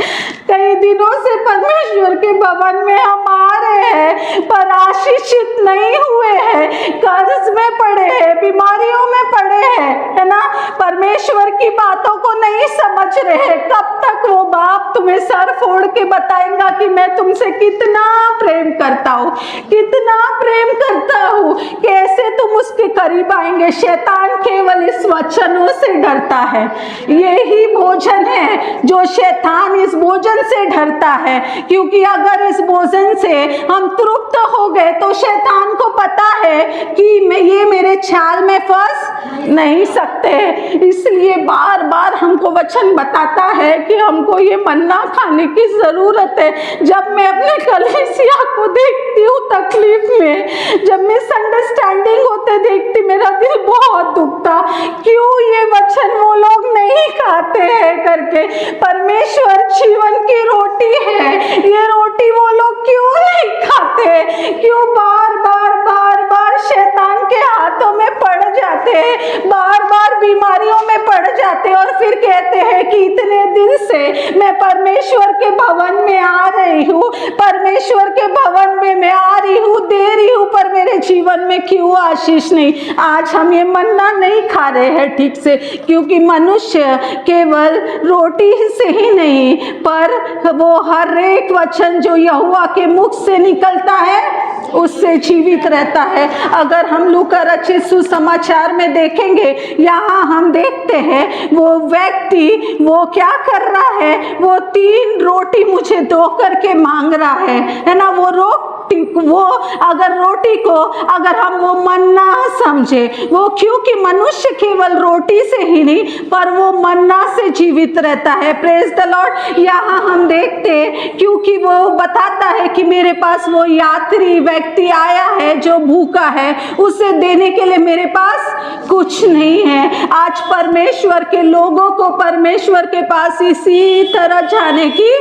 कई दिनों से परमेश्वर के भवन में हम आ रहे हैं, पर आशीषित नहीं हुए हैं, कर्ज में पड़े हैं, बीमारियों में पड़े हैं, है ना, परमेश्वर की बातों को नहीं समझ रहे। कब तक वो बाप तुम्हें सर फोड़ के बताएगा कि मैं तुमसे कितना प्रेम करता हूँ, कितना प्रेम करता हूँ, कैसे तुम उसके करीब आएंगे? शैतान केवल इस वचनों से डरता है। यही भोजन है जो शैतान इस भोजन से डरता है, क्योंकि अगर इस भोजन से हम तृप्त हो गए तो शैतान को पता है कि ये मेरे चाल में फंस नहीं सकते। इसलिए बार बार हमको वचन बताता है कि हमको ये मन्ना खाने की जरूरत है। जब मैं अपने कलीसिया को देखती हूँ तकलीफ में, जब मिसअंडरस्टैंडिंग होते देखती, मेरा दिल बहुत दुखता, क्यों ये वचन वो लोग नहीं खाते हैं करके। परमेश्वर जीवन की रोटी है, ये रोटी वो लोग क्यों नहीं खाते? क्यों बार बार बार बार शैतान के हाथों में पड़ जाते हैं, बार बार बीमारियों में पड़ जाते हैं और फिर कहते हैं कि इतने दिन से मैं परमेश्वर के भवन में आ रही हूँ, परमेश्वर के भवन में मैं आ रही हूँ, दे रही हूँ, पर मेरे जीवन में क्यों आशीष नहीं। आज हम ये मन्ना नहीं खा रहे हैं ठीक से, क्योंकि मनुष्य केवल रोटी से ही नहीं, पर वो हर एक वचन जो यहोवा के मुख से निकलता है उससे जीवित रहता है। अगर हम लूका रचित सुसमाचार में देखेंगे, यहाँ हम देखते हैं वो व्यक्ति वो क्या कर रहा है, वो 3 रोटी मुझे दो करके मांग रहा है ना। वो अगर रोटी को अगर हम वो मन्ना समझे, वो क्योंकि मनुष्य केवल रोटी से ही नहीं पर वो मन्ना से जीवित रहता है। Praise the Lord. यहाँ हम देखते हैं क्योंकि वो बताता है कि मेरे पास वो यात्री व्यक्ति आया है जो भूखा है, उसे देने के लिए मेरे पास कुछ नहीं है। आज परमेश्वर के लोगों को परमेश्वर के पास इसी तरह जाने की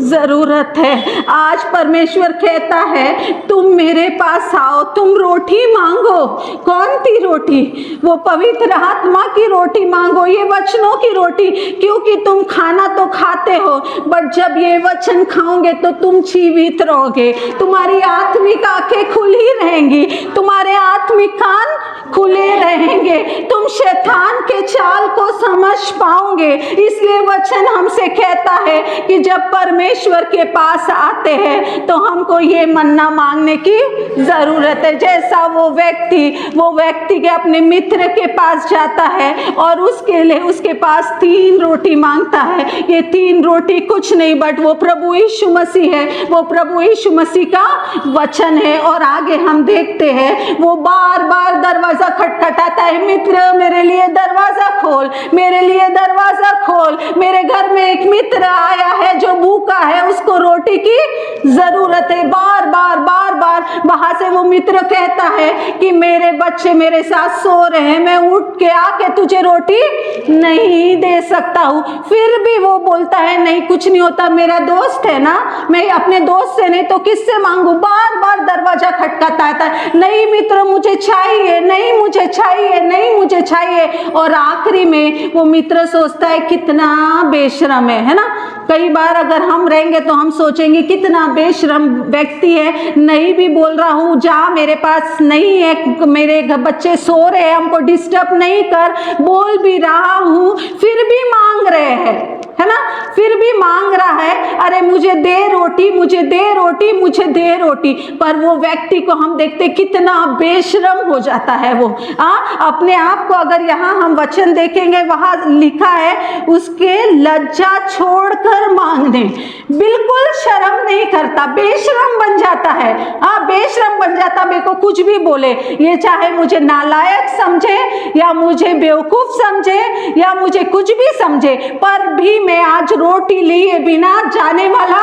जरूरत है। आज परमेश्वर कहता है तुम मेरे पास आओ, तुम रोटी मांगो। कौन सी रोटी? वो पवित्र आत्मा की रोटी मांगो, ये वचनों की रोटी। क्योंकि तुम खाना तो खाते हो, बट जब ये वचन खाओगे तो तुम जीवित रहोगे, तुम्हारी आत्मिक आंखें खुली रहेंगी, तुम्हारे आत्मिक कान खुले रहेंगे, तुम शैतान के चाल को समझ पाओगे। इसलिए वचन हमसे कहता है कि जब परमेश्वर के पास आते हैं तो हमको ये मन्ना मांगने की जरूरत है। जैसा वो व्यक्ति के अपने मित्र के पास जाता है और उसके लिए उसके पास 3 रोटी मांगता है। ये 3 रोटी कुछ नहीं बट वो प्रभु यीशु मसीह है, वो प्रभु यीशु मसीह का वचन है। और आगे हम देखते हैं वो बार बार दरवाजा खटखटाता है, मित्र मेरे लिए दरवाजा खोल, मेरे लिए दरवाजा खोल। मेरे घर में एक मित्र आया है जो भूखा है, उसको रोटी की जरूरत है। बार बार वहां से वो मित्र कहता है कि मेरे बच्चे मेरे साथ सो रहे हैं, मैं उठ के आके तुझे रोटी नहीं दे सकता हूँ। फिर भी वो बोलता है नहीं कुछ नहीं होता, मेरा दोस्त है ना, मैं अपने दोस्त से नहीं तो किससे मांगू। बार बार दरवाजा खटखटाता है, नहीं मित्र मुझे चाहिए, नहीं मुझे चाहिए, नहीं मुझे चाहिए। और आखिरी में वो मित्र सोचता है कितना बेशरम है ना। कई बार अगर हम रहेंगे तो हम सोचेंगे कितना बेशरम व्यक्ति है, नहीं भी बोल रहा हूँ, जा मेरे पास नहीं है, मेरे बच्चे सो रहे हैं, हमको डिस्टर्ब नहीं कर, बोल भी रहा हूँ फिर भी मांग रहे हैं, है ना, फिर भी मांग रहा है, अरे मुझे दे रोटी, मुझे दे रोटी, मुझे दे रोटी। पर वो व्यक्ति को हम देखते कितना बेशरम हो जाता है वो। अपने आप को अगर यहाँ हम वचन देखेंगे वहाँ लिखा है उसके लज्जा छोड़कर मांगने, बिल्कुल शर्म नहीं करता, बेशरम बन जाता है। बेशरम बन जाता, मेरे को कुछ भी बोले, ये चाहे मुझे नालायक समझे या मुझे बेवकूफ समझे या मुझे कुछ भी समझे, पर भी मैं आज रोटी लिए बिना जाने वाला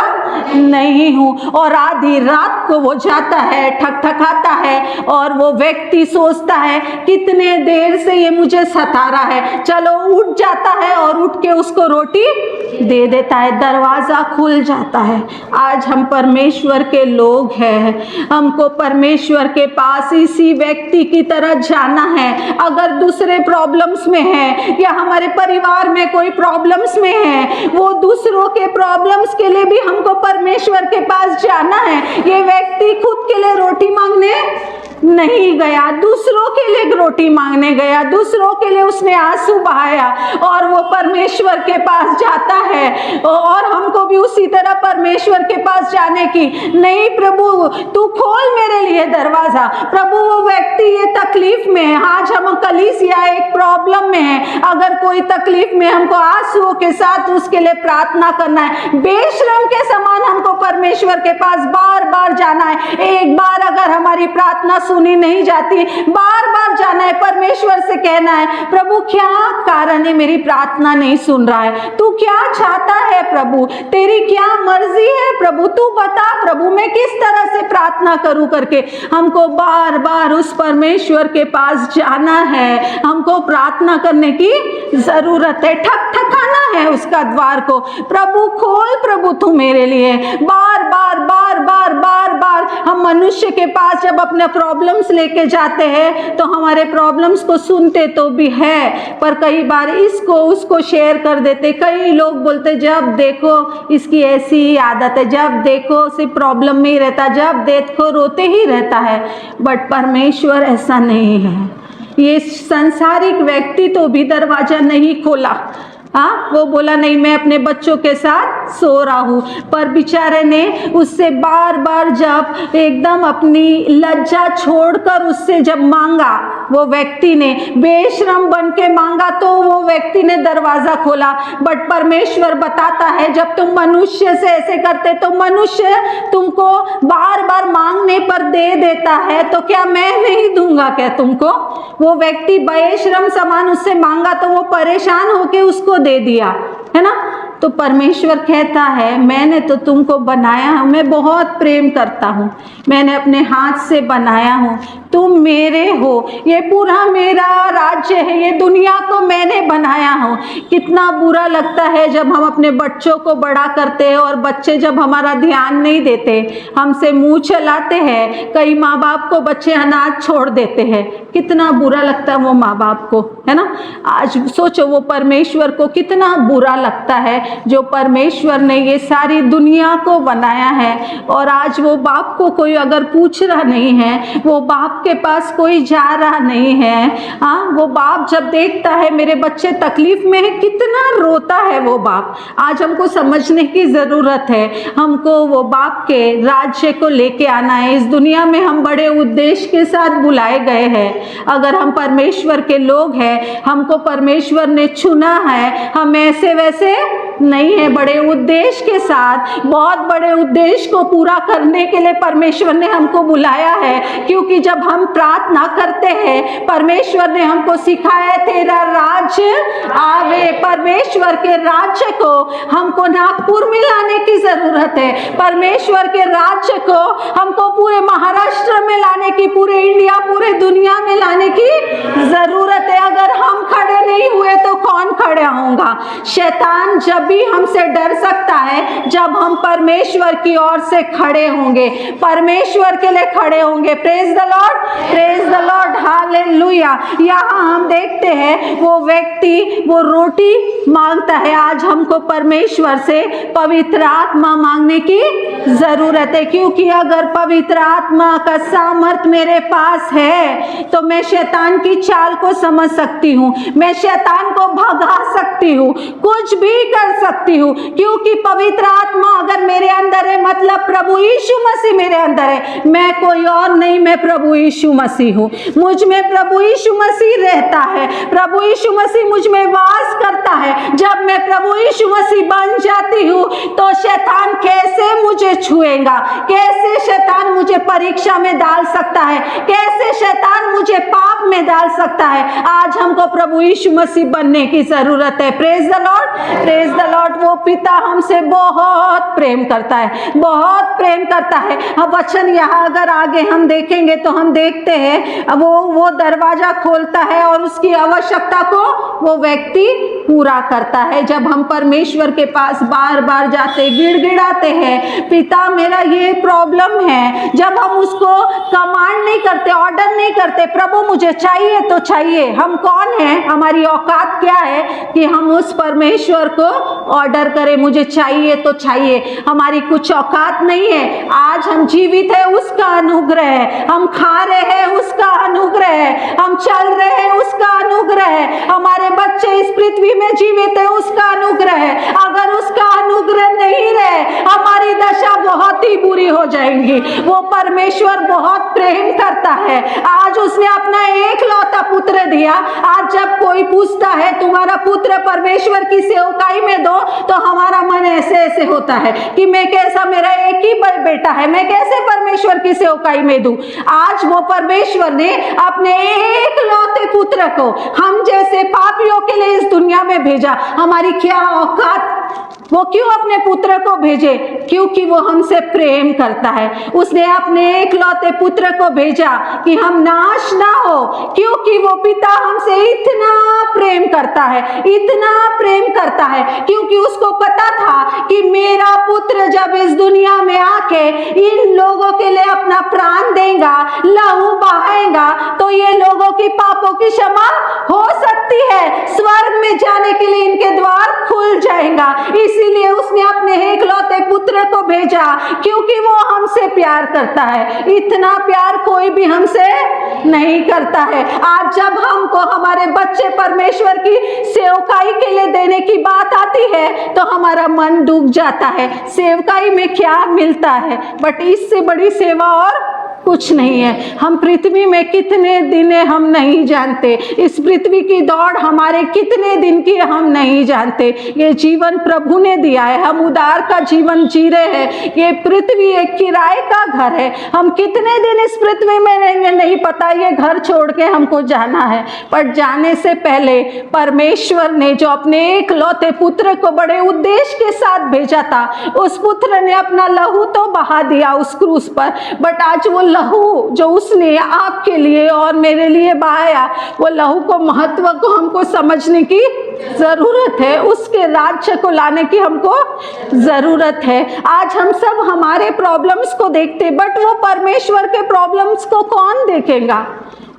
नहीं हूँ। और आधी रात को वो जाता है, ठकठकाता है और वो व्यक्ति सोचता है कितने देर से ये मुझे सता रहा है, चलो उठ जाता है और उठ के उसको रोटी दे देता है, दरवाजा खुल जाता है। आज हम परमेश्वर के लोग हैं, हमको परमेश्वर के पास इसी व्यक्ति की तरह जाना है। अगर दूसरे प्रॉब्लम्स में है या हमारे परिवार में कोई प्रॉब्लम्स में है, वो दूसरों के प्रॉब्लम्स के लिए भी हमको परमेश्वर के पास जाना है। ये व्यक्ति खुद के लिए रोटी मांगने नहीं गया, दूसरों के लिए रोटी मांगने गया, दूसरों के लिए उसने आंसू बहाया और वो परमेश्वर के पास जाता है। और हमको भी उसी तरह परमेश्वर के पास जाने की, नहीं प्रभु तू खोल मेरे लिए दरवाजा। प्रभु वो व्यक्ति ये तकलीफ में है, आज हम कलीसिया एक प्रॉब्लम में है, अगर कोई तकलीफ में हमको आंसुओं के साथ उसके लिए प्रार्थना करना है, बेशरम के समान हमको परमेश्वर के पास बार बार जाना है। एक बार अगर हमारी प्रार्थना सुनी नहीं जाती, बार बार जाना है, परमेश्वर से कहना है प्रभु क्या कारण है मेरी प्रार्थना नहीं सुन रहा है, तू क्या चाहता है प्रभु, तेरी क्या मर्जी है प्रभु, तू बता प्रभु मैं किस तरह से प्रार्थना करूं करके हमको बार बार उस परमेश्वर के पास जाना है। हमको प्रार्थना करने की जरूरत है, ठकठकाना है उसका द्वार को, प्रभु खोल, प्रभु तू मेरे लिए। बार बार बार हम मनुष्य के पास जब अपने प्रॉब्लम्स लेके जाते हैं तो हमारे प्रॉब्लम्स को सुनते तो भी है, पर कई बार इसको उसको शेयर कर देते। कई लोग बोलते जब देखो इसकी ऐसी ही आदत है, जब देखो सिर्फ प्रॉब्लम में ही रहता, जब देखो रोते ही रहता है। बट परमेश्वर ऐसा नहीं है। ये संसारिक व्यक्ति तो भी दरवाजा नहीं खोला, हाँ, वो बोला नहीं मैं अपने बच्चों के साथ सो रहा हूँ, पर बेचारे ने उससे बार बार जब एकदम अपनी लज्जा छोड़कर उससे जब मांगा, वो व्यक्ति ने बेशरम बन के मांगा तो वो व्यक्ति ने दरवाजा खोला। बट परमेश्वर बताता है जब तुम मनुष्य से ऐसे करते तो मनुष्य तुमको बार बार मांगने पर दे देता है, तो क्या मैं नहीं दूंगा क्या तुमको? वो व्यक्ति बेशरम समान उससे मांगा तो वो परेशान होके उसको दे दिया, है ना। तो परमेश्वर कहता है मैंने तो तुमको बनाया हूँ, मैं बहुत प्रेम करता हूँ, मैंने अपने हाथ से बनाया हूँ, तुम मेरे हो, ये पूरा मेरा राज्य है, ये दुनिया को मैंने बनाया हूँ। कितना बुरा लगता है जब हम अपने बच्चों को बड़ा करते हैं और बच्चे जब हमारा ध्यान नहीं देते, हमसे मुंह चलाते हैं। कई माँ बाप को बच्चे अनाथ छोड़ देते हैं, कितना बुरा लगता है वो माँ बाप को, है ना। आज सोचो वो परमेश्वर को कितना बुरा लगता है जो परमेश्वर ने ये सारी दुनिया को बनाया है, और आज वो बाप को कोई अगर पूछ रहा नहीं है, वो बाप के पास कोई जा रहा नहीं है। हाँ, वो बाप जब देखता है मेरे बच्चे तकलीफ में है, कितना रोता है वो बाप। आज हमको समझने की ज़रूरत है, हमको वो बाप के राज्य को लेके आना है। इस दुनिया में हम बड़े उद्देश्य के साथ बुलाए गए हैं। अगर हम परमेश्वर के लोग हैं, हमको परमेश्वर ने चुना है, हम ऐसे वैसे नहीं है, बड़े उद्देश्य के साथ, बहुत बड़े उद्देश्य को पूरा करने के लिए परमेश्वर ने हमको बुलाया है। क्योंकि जब हम प्रार्थना करते हैं, परमेश्वर ने हमको सिखाया तेरा राज्य आवे। परमेश्वर के राज्य को हमको नागपुर में लाने की जरूरत है, परमेश्वर के राज्य को हमको पूरे महाराष्ट्र में लाने की, पूरे इंडिया, पूरे दुनिया में लाने की जरूरत है। अगर हम खड़े नहीं हुए तो कौन खड़ा होगा? शैतान जब भी हमसे डर सकता है जब हम परमेश्वर की ओर से खड़े होंगे, परमेश्वर के लिए खड़े होंगे। Praise the Lord, praise the Lord, hallelujah. यहाँ हम देखते हैं वो व्यक्ति वो रोटी मांगता है। आज हमको परमेश्वर से पवित्र आत्मा मांगने की जरूरत है, क्योंकि अगर पवित्र आत्मा का सामर्थ मेरे पास है तो मैं शैतान की चाल को समझ सकती हूँ, मैं शैतान को भगा सकती हूँ, कुछ भी कर सकती हूँ। क्योंकि पवित्र आत्मा अगर मेरे अंदर है, मतलब प्रभु यीशु मसीह मेरे अंदर है, मैं कोई और नहीं, मैं प्रभु यीशु मसीह हूँ। मुझ में प्रभु यीशु मसीह रहता है, प्रभु यीशु मसीह मुझ में वास करता है। जब मैं प्रभु यीशु मसीह बन जाती हूँ तो शैतान कैसे मुझे छुएगा? कैसे शैतान मुझे परीक्षा में डाल सकता है? कैसे शैतान मुझे पाप में डाल सकता है? आज हमको प्रभु यीशु मसीह बनने की जरूरत है। Praise the Lord, praise the Lord. वो पिता हमसे बहुत प्रेम करता है, बहुत प्रेम करता है। अब वचन यहाँ अगर आगे हम देखेंगे तो हम देखते हैं वो दरवाजा खोलता है और उसकी आवश्यकता को वो व्यक्ति पूरा करता है। जब हम परमेश्वर के पास बार बार जाते, गिड़गिड़ाते हैं, पिता मेरा ये प्रॉब्लम है, जब हम उसको कमांड नहीं करते, ऑर्डर नहीं करते, प्रभु मुझे चाहिए तो चाहिए, हम कौन है, हमारी औकात क्या है कि हम उस परमेश्वर को ऑर्डर करें, मुझे चाहिए तो चाहिए। हमारी कुछ औकात नहीं है। आज हम जीवित है उसका अनुग्रह है, हम खा रहे हैं उसका अनुग्रह है, हम चल रहे हैं उसका अनुग्रह है, हमारे बच्चे इस पृथ्वी में जीवित है उसका अनुग्रह है। अगर उसका अनुग्रह नहीं रहे हमारी दशा बहुत ही बुरी हो जाएगी। वो परमेश्वर बहुत प्रेम करता है। आज उसने अपना एकलौता पुत्र दिया। आज जब कोई पूछता है तुम्हारा पुत्र परमेश्वर की सेवकाई में दो, तो हमारा मन ऐसे ऐसे होता है कि मैं कैसा, मेरा एक ही बेटा है, मैं कैसे परमेश्वर की सेवकाई में दूं। आज वो परमेश्वर ने अपने एकलौते पुत्र को हम जैसे पापियों के लिए इस दुनिया में भेजा। हमारी क्या औकात वो क्यों अपने पुत्र को भेजे? क्योंकि वो हमसे प्रेम करता है। उसने अपने एकलौते पुत्र को भेजा कि हम नाश ना हो, क्योंकि वो पिता हमसे इतना प्रेम करता है, इतना प्रेम करता है, क्योंकि उसको पता था कि मेरा पुत्र जब इस दुनिया में आके इन लोगों के लिए अपना प्राण देगा, लहू बहाएगा, तो ये लोगों की पापों की क्षमा हो सकती है, स्वर्ग में जाने के लिए इनके द्वार खुल जाएगा। इसीलिए उसने अपने एकलौते पुत्र को भेजा, क्योंकि वो हमसे प्यार करता है। इतना प्यार कोई भी हमसे नहीं करता है। आज जब हमको हमारे बच्चे परमेश्वर की सेवकाई के लिए देने की बात आती है तो हमारा मन डूब जाता है। सेवकाई में क्या मिलता है? बट इससे बड़ी सेवा और कुछ नहीं है। हम पृथ्वी में कितने दिन है हम नहीं जानते, इस पृथ्वी की दौड़ हमारे कितने दिन की हम नहीं जानते। ये जीवन प्रभु ने दिया है, हम उधार का जीवन जी रहे हैं। ये पृथ्वी एक किराए का घर है, हम कितने दिन इस पृथ्वी में रहेंगे नहीं पता। ये घर छोड़ के हमको जाना है, पर जाने से पहले परमेश्वर ने जो अपने एकलौते पुत्र को बड़े उद्देश्य के साथ भेजा था, उस पुत्र ने अपना लहू तो बहा दिया उस क्रूस पर, बट आज वो लहू जो उसने आपके लिए और मेरे लिए बहाया, वो लहू को महत्व को हमको समझने की जरूरत है। उसके राज्य को लाने की हमको जरूरत है। आज हम सब हमारे प्रॉब्लम्स को देखते, बट वो परमेश्वर के प्रॉब्लम्स को कौन देखेगा?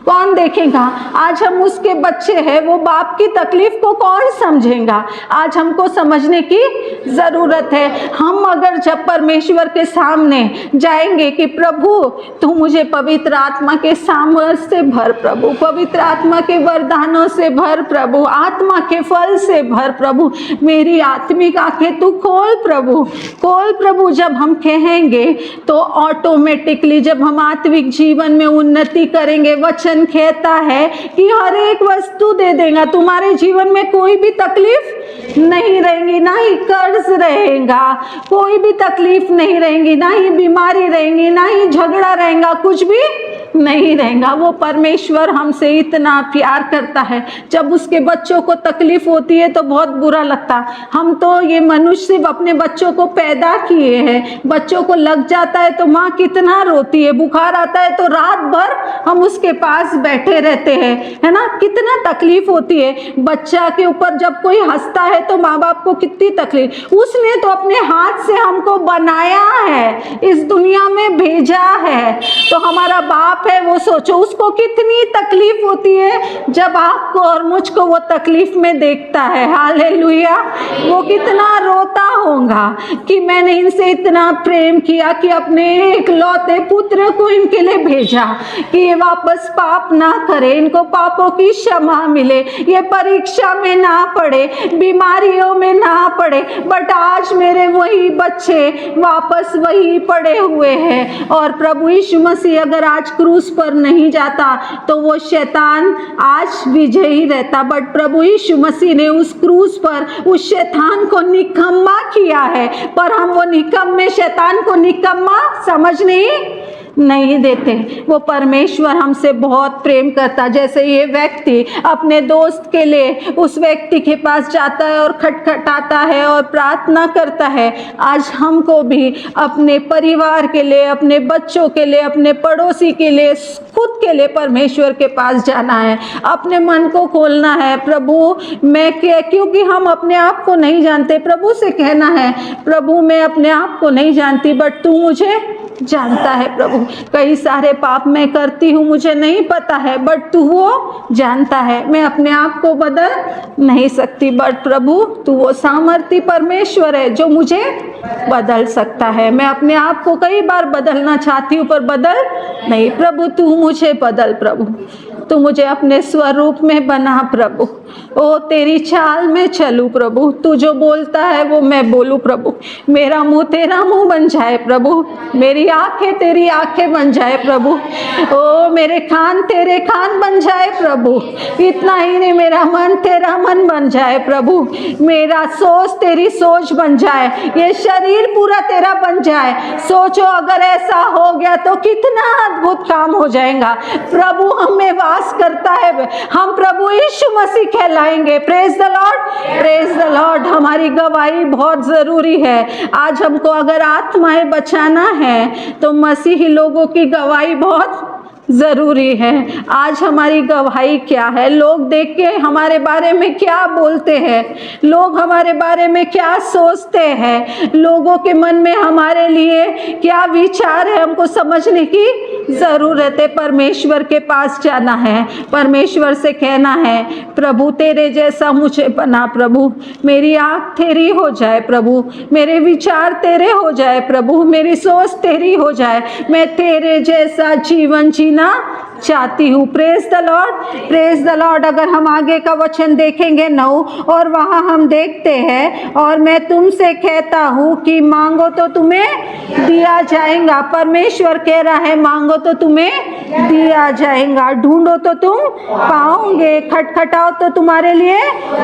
कौन देखेगा? आज हम उसके बच्चे हैं, वो बाप की तकलीफ को कौन समझेगा? आज हमको समझने की जरूरत है। हम अगर जब परमेश्वर के सामने जाएंगे कि प्रभु तू मुझे पवित्र आत्मा के सामर्थ्य से भर प्रभु, पवित्र आत्मा के वरदानों से भर प्रभु, आत्मा के फल से भर प्रभु, मेरी आत्मिक आंखें तू खोल प्रभु, खोल प्रभु। जब हम कहेंगे तो ऑटोमेटिकली जब हम आत्मिक जीवन में उन्नति करेंगे, वचन कहता है कि हर एक वस्तु दे देगा। तुम्हारे जीवन में कोई भी तकलीफ नहीं रहेगी, ना ही कर्ज रहेगा, कोई भी तकलीफ नहीं रहेगी, ना ही बीमारी रहेगी, ना ही झगड़ा रहेगा, कुछ भी नहीं रहेगा। वो परमेश्वर हमसे इतना प्यार करता है। जब उसके बच्चों को तकलीफ होती है तो बहुत बुरा लगता। हम तो ये मनुष्य अपने बच्चों को पैदा किए हैं, बच्चों को लग जाता है तो माँ कितना रोती है, बुखार आता है तो रात भर हम उसके पास बैठे रहते हैं, है ना? कितना तकलीफ होती है। बच्चा के ऊपर जब कोई हंसता है तो माँ बाप को कितनी तकलीफ। उसने तो अपने हाथ से हमको बनाया है, इस दुनिया में भेजा है, तो हमारा बाप है। वो सोचो उसको कितनी तकलीफ होती है जब आपको और मुझको वो तकलीफ में देखता है। हालेलुया। वो कितना रोता होगा कि मैंने इनसे इतना प्रेम किया कि अपने एकलौते पुत्र को इनके लिए भेजा कि ये वापस पाप ना करे, इनको पापों की क्षमा मिले, ये परीक्षा में ना पड़े, बीमारियों में ना पड़े। बट आज मेरे वही बच्चे वापस वही पड़े हुए हैं। और प्रभु यीशु मसीह अगर आज क्रूस पर नहीं जाता तो वो शैतान आज विजयी रहता। बट प्रभु यीशु मसीह ने उस क्रूस पर उस शैतान को निकम्मा किया है, पर हम वो निकम्मे शैतान को निकम्मा समझने नहीं देते। वो परमेश्वर हमसे बहुत प्रेम करता। जैसे ये व्यक्ति अपने दोस्त के लिए उस व्यक्ति के पास जाता है और खटखटाता है और प्रार्थना करता है, आज हमको भी अपने परिवार के लिए, अपने बच्चों के लिए, अपने पड़ोसी के लिए, खुद के लिए परमेश्वर के पास जाना है, अपने मन को खोलना है। प्रभु मैं क्योंकि हम अपने आप को नहीं जानते, प्रभु से कहना है प्रभु मैं अपने आप को नहीं जानती, बट तू मुझे जानता है प्रभु। कई सारे पाप मैं करती हूँ, मुझे नहीं पता है, बट तू वो जानता है। मैं अपने आप को बदल नहीं सकती, बट प्रभु तू वो सामर्थी परमेश्वर है जो मुझे बदल सकता है। मैं अपने आप को कई बार बदलना चाहती हूँ पर बदल नहीं। प्रभु तू मुझे बदल प्रभु, तू मुझे अपने स्वरूप में बना प्रभु। ओ तेरी चाल में चलूँ प्रभु, तू जो बोलता है वो मैं बोलूँ प्रभु। मेरा मुंह तेरा मुंह बन जाए प्रभु, मेरी आंखें तेरी आंखें बन जाए प्रभु। ओ मेरे कान तेरे कान बन जाए प्रभु। इतना ही नहीं, मेरा मन तेरा मन बन जाए प्रभु, मेरा सोच तेरी सोच बन जाए, ये शरीर पूरा तेरा बन जाए। सोचो अगर ऐसा हो गया तो कितना अद्भुत काम हो जाएगा। प्रभु हमें वास करता है, हम प्रभु प्रभु यीशु मसीह कहलाएंगे। Praise the Lord, praise the Lord. हमारी गवाही बहुत ज़रूरी है। आज हमको अगर आत्माएं बचाना है तो मसीही लोगों की गवाही बहुत ज़रूरी है। आज हमारी गवाही क्या है? लोग देख के हमारे बारे में क्या बोलते हैं, लोग हमारे बारे में क्या सोचते हैं, लोगों के मन में हमारे लिए क्या विचार है, हमको समझने की ज़रूरत है। परमेश्वर के पास जाना है, परमेश्वर से कहना है, प्रभु तेरे जैसा मुझे बना, प्रभु मेरी आँख तेरी हो जाए, प्रभु मेरे विचार तेरे हो जाए, प्रभु मेरी सोच तेरी हो जाए, मैं तेरे जैसा जीवन जीना चाहती हूँ। Praise the Lord, praise the Lord. अगर हम आगे का वचन देखेंगे 9 और वहाँ हम देखते हैं, और मैं तुमसे कहता हूँ कि मांगो तो तुम्हें दिया जाएगा। परमेश्वर कह रहा है मांगो तो तुम्हें दिया जाएगा, ढूंढो तो तुम पाओगे, खटखटाओ तो तुम्हारे लिए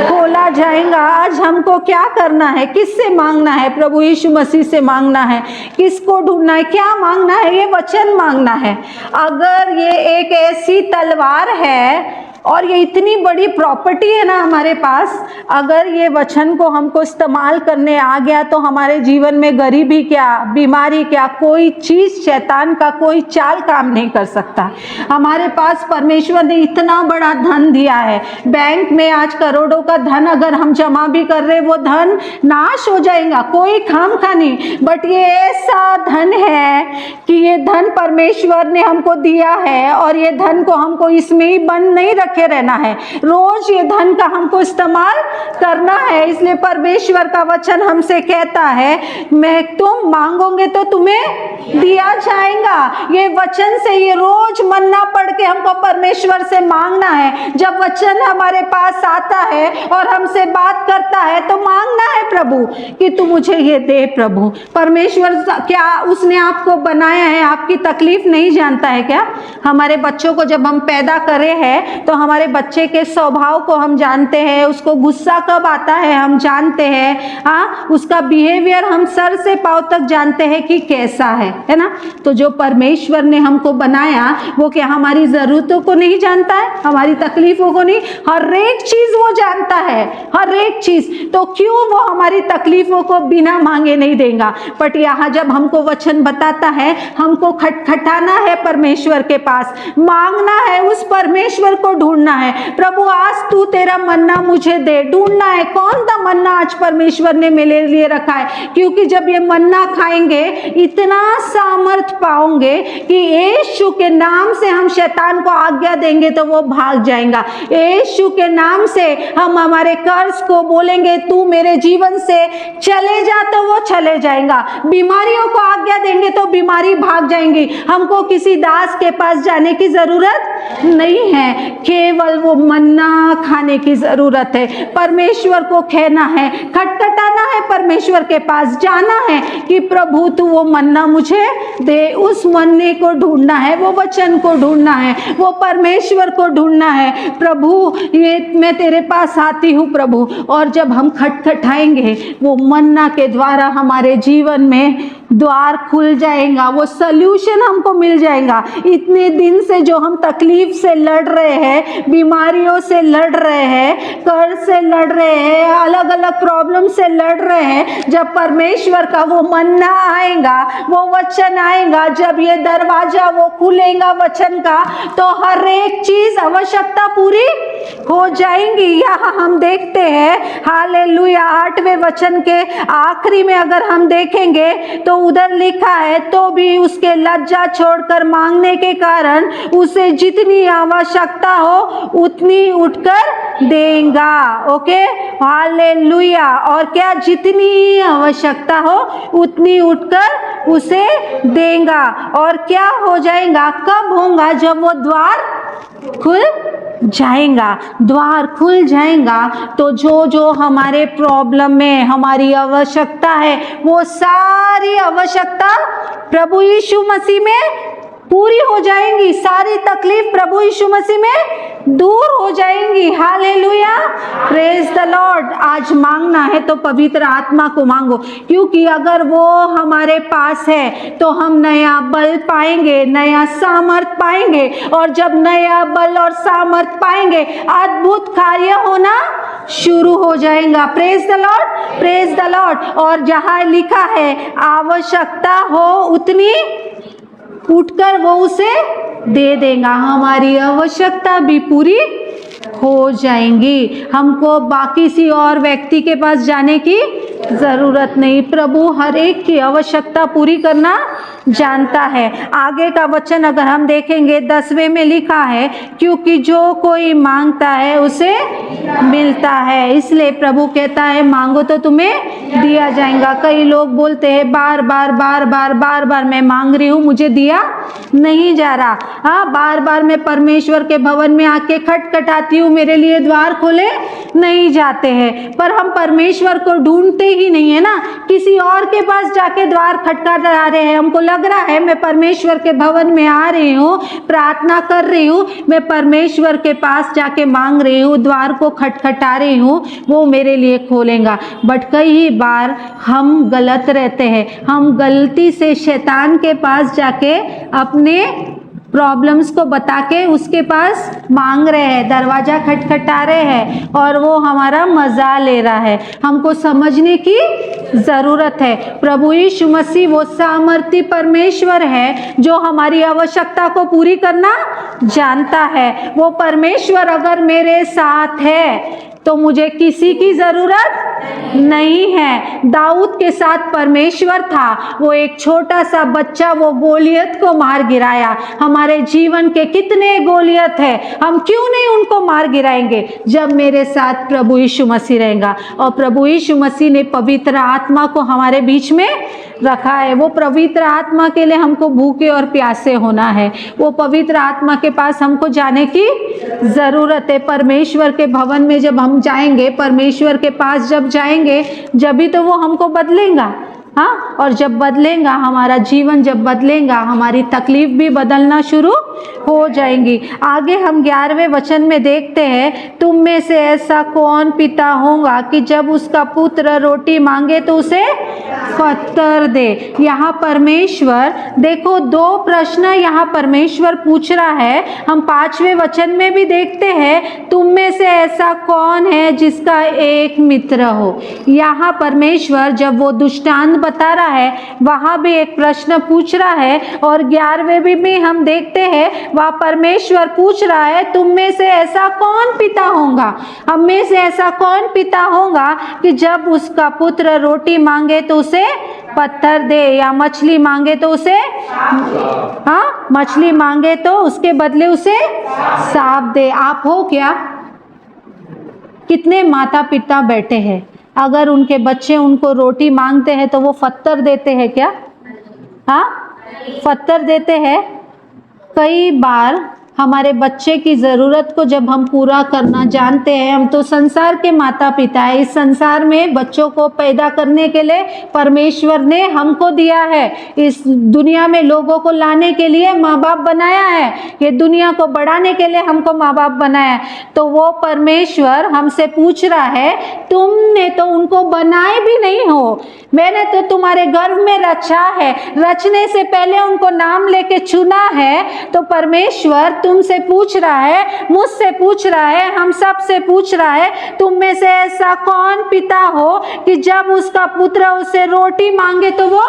खोला जाएगा। आज हमको क्या करना है? किससे मांगना है? प्रभु यीशु मसीह से मांगना है। किसको ढूंढना है? क्या मांगना है? ये वचन मांगना है। अगर ये एक ऐसी तलवार है और ये इतनी बड़ी प्रॉपर्टी है ना हमारे पास, अगर ये वचन को हमको इस्तेमाल करने आ गया तो हमारे जीवन में गरीबी क्या, बीमारी क्या, कोई चीज़, शैतान का कोई चाल काम नहीं कर सकता। हमारे पास परमेश्वर ने इतना बड़ा धन दिया है। बैंक में आज करोड़ों का धन अगर हम जमा भी कर रहे, वो धन नाश हो जाएगा, कोई खामखा नहीं। बट ये ऐसा धन है कि ये धन परमेश्वर ने हमको दिया है और ये धन को हमको इसमें ही बंद नहीं रखे रहना है, रोज ये धन का हमको इस्तेमाल करना है। इसलिए परमेश्वर का वचन हमसे कहता है मैं तुम मांगोगे तो तुम्हें दिया जाएगा। ये वचन से ये रोज मन्ना पढ़ के हमको परमेश्वर से मांगना है। जब वचन हमारे पास आता है और हमसे बात करता है तो मांगना है प्रभु कि तू मुझे ये दे। प्रभु परमेश्वर क्या उसने आपको बनाया है, आपकी तकलीफ नहीं जानता है क्या? हमारे बच्चों को जब हम पैदा करे हैं तो हमारे बच्चे के स्वभाव को हम जानते हैं, उसको गुस्सा कब आता है हम जानते हैं, हाँ, उसका बिहेवियर हम सर से पांव तक जानते हैं कि कैसा है ना? तो जो परमेश्वर ने हमको बनाया वो क्या हमारी ज़रूरतों को नहीं जानता है, हमारी तकलीफों को नहीं? हर एक चीज़ वो जानता है, हर एक चीज़। तो क्यों वो हमारी तकलीफों को बिना मांगे नहीं देगा? बट यहाँ जब हमको वचन बताता है हमको खटखटाना है परमेश्वर के पास, मांगना है, उस परमेश्वर को ढूंढना है। प्रभु आज तू तेरा मन्ना मुझे दे, ढूंढना है कौन सा मन्ना आज परमेश्वर ने मेरे लिए रखा है। क्योंकि जब ये मन्ना खाएंगे इतना सामर्थ पाओगे कि यीशु के नाम से हम शैतान को आज्ञा देंगे तो वो भाग जाएगा। यीशु के नाम से हम हमारे कर्ज को बोलेंगे तू मेरे जीवन से चले जा तो वो चले जाएगा। बीमारियों को आज्ञा देंगे तो बीमारी भाग जाएंगी। हमको किसी दास के पास जाने की जरूरत नहीं है, केवल वो मन्ना खाने की जरूरत है। परमेश्वर को कहना है, खटखटाना है, परमेश्वर के पास जाना है कि प्रभु तू वो मन्ना मुझे दे। उस मन्ने को ढूंढना है, वो वचन को ढूंढना है, वो परमेश्वर को ढूंढना है। प्रभु ये मैं तेरे पास आती हूँ प्रभु। और जब हम खटखटाएंगे वो मन्ना के द्वारा हमारे जीवन में द्वार खुल जाएगा, वो सल्यूशन हमको मिल जाएगा। इतने दिन से जो हम तकलीफ से लड़ रहे हैं, बीमारियों से लड़ रहे हैं, कर्ज से लड़ रहे हैं, अलग अलग प्रॉब्लम से लड़ रहे हैं, जब परमेश्वर का वो मन्ना आएगा, वो वचन आएगा, जब ये दरवाजा वो खुलेगा वचन का, तो हर एक चीज आवश्यकता पूरी हो जाएंगी। यहाँ हम देखते हैं हालेलुया 8वें वचन के आखिरी में अगर हम देखेंगे तो उधर लिखा है तो भी उसके लज्जा छोड़कर मांगने के कारण उसे जितनी आवश्यकता हो उतनी उठकर देगा। Okay, hallelujah. और क्या? जितनी आवश्यकता हो उतनी उठकर उसे देगा। और क्या हो जाएगा? कब होगा? जब वो द्वार खुल जाएगा। द्वार खुल जाएगा तो जो जो हमारे प्रॉब्लम में हमारी आवश्यकता है वो सारी आवश्यकता प्रभु यीशु मसीह में पूरी हो जाएंगी, सारी तकलीफ प्रभु यीशु मसीह में दूर हो जाएंगी। Hallelujah, praise the Lord. आज मांगना है तो पवित्र आत्मा को मांगो, क्योंकि अगर वो हमारे पास है तो हम नया बल पाएंगे, नया सामर्थ पाएंगे, और जब नया बल और सामर्थ पाएंगे अद्भुत कार्य होना शुरू हो जाएगा। Praise the Lord, praise the Lord. और जहाँ लिखा है आवश्यकता हो उतनी उठकर वो उसे दे देगा, हमारी आवश्यकता भी पूरी हो जाएंगी। हमको बाकी किसी और व्यक्ति के पास जाने की जरूरत नहीं। प्रभु हर एक की आवश्यकता पूरी करना जानता है। आगे का वचन अगर हम देखेंगे 10वें में लिखा है, क्योंकि जो कोई मांगता है उसे मिलता है, इसलिए प्रभु कहता है मांगो तो तुम्हें दिया जाएगा। कई लोग बोलते हैं बार बार बार बार बार बार मैं मांग रही हूँ, मुझे दिया नहीं जा रहा। हाँ, बार बार मैं परमेश्वर के भवन में आके खटखटाती हूँ, मेरे लिए द्वार खोले नहीं जाते हैं। पर हम परमेश्वर को ढूंढते ही नहीं है ना, किसी और के पास जाके द्वार खटखटा रहे हैं। हमको लग रहा है मैं परमेश्वर के भवन में आ रही हूँ, प्रार्थना कर रही हूँ, मैं परमेश्वर के पास जाके मांग रही हूँ, द्वार को खटखटा रही हूँ, वो मेरे लिए खोलेगा। बट कई बार हम गलत रहते हैं, हम गलती से शैतान के पास जाके अपने प्रॉब्लम्स को बता के उसके पास मांग रहे हैं, दरवाजा खटखटा रहे हैं, और वो हमारा मजा ले रहा है। हमको समझने की ज़रूरत है, प्रभु यीशु मसीह वो सामर्थी परमेश्वर है जो हमारी आवश्यकता को पूरी करना जानता है। वो परमेश्वर अगर मेरे साथ है तो मुझे किसी की ज़रूरत नहीं है। दाऊद के साथ परमेश्वर था, वो एक छोटा सा बच्चा वो गोलियत को मार गिराया। हमारे जीवन के कितने गोलियत है, हम क्यों नहीं उनको मार गिराएंगे जब मेरे साथ प्रभु यीशु मसीह रहेगा। और प्रभु यीशु मसीह ने पवित्र आत्मा को हमारे बीच में रखा है। वो पवित्र आत्मा के लिए हमको भूखे और प्यासे होना है, वो पवित्र आत्मा के पास हमको जाने की ज़रूरत है। परमेश्वर के भवन में जब हम जाएंगे, परमेश्वर के पास जब जाएंगे, जब भी तो वो हमको बदलेगा। हाँ, और जब बदलेगा, हमारा जीवन जब बदलेगा, हमारी तकलीफ भी बदलना शुरू हो जाएंगी। आगे हम 11वें वचन में देखते हैं, तुम में से ऐसा कौन पिता होगा कि जब उसका पुत्र रोटी मांगे तो उसे पत्थर दे। यहाँ परमेश्वर, देखो 2 प्रश्न यहाँ परमेश्वर पूछ रहा है। हम 5वें वचन में भी देखते हैं, तुम में से ऐसा कौन है जिसका एक मित्र हो। यहाँ परमेश्वर जब वो दृष्टांत बता रहा है, वहां भी एक प्रश्न पूछ रहा है। और 11वें में हम देखते हैं, वह परमेश्वर पूछ रहा है, तुम में से ऐसा कौन पिता होगा, हम में से ऐसा कौन पिता होगा कि जब उसका पुत्र रोटी मांगे तो उसे पत्थर दे, या मछली मांगे तो उसे, हाँ, मछली मांगे तो उसके बदले उसे सांप दे। आप हो क्या? कितने माता पिता बैठे हैं, अगर उनके बच्चे उनको रोटी मांगते हैं तो वो पत्थर देते हैं क्या? हाँ, पत्थर देते हैं। कई बार हमारे बच्चे की ज़रूरत को जब हम पूरा करना जानते हैं, हम तो संसार के माता पिता हैं। इस संसार में बच्चों को पैदा करने के लिए परमेश्वर ने हमको दिया है। इस दुनिया में लोगों को लाने के लिए माँ बाप बनाया है, ये दुनिया को बढ़ाने के लिए हमको माँ बाप बनाया है। तो वो परमेश्वर हमसे पूछ रहा है, तुमने तो उनको बनाए भी नहीं हो, मैंने तो तुम्हारे गर्भ में रचा है, रचने से पहले उनको नाम लेके चुना है। तो परमेश्वर तुमसे पूछ रहा है, मुझसे पूछ रहा है, हम सब से पूछ रहा है, तुम में से ऐसा कौन पिता हो कि जब उसका पुत्र उसे रोटी मांगे तो वो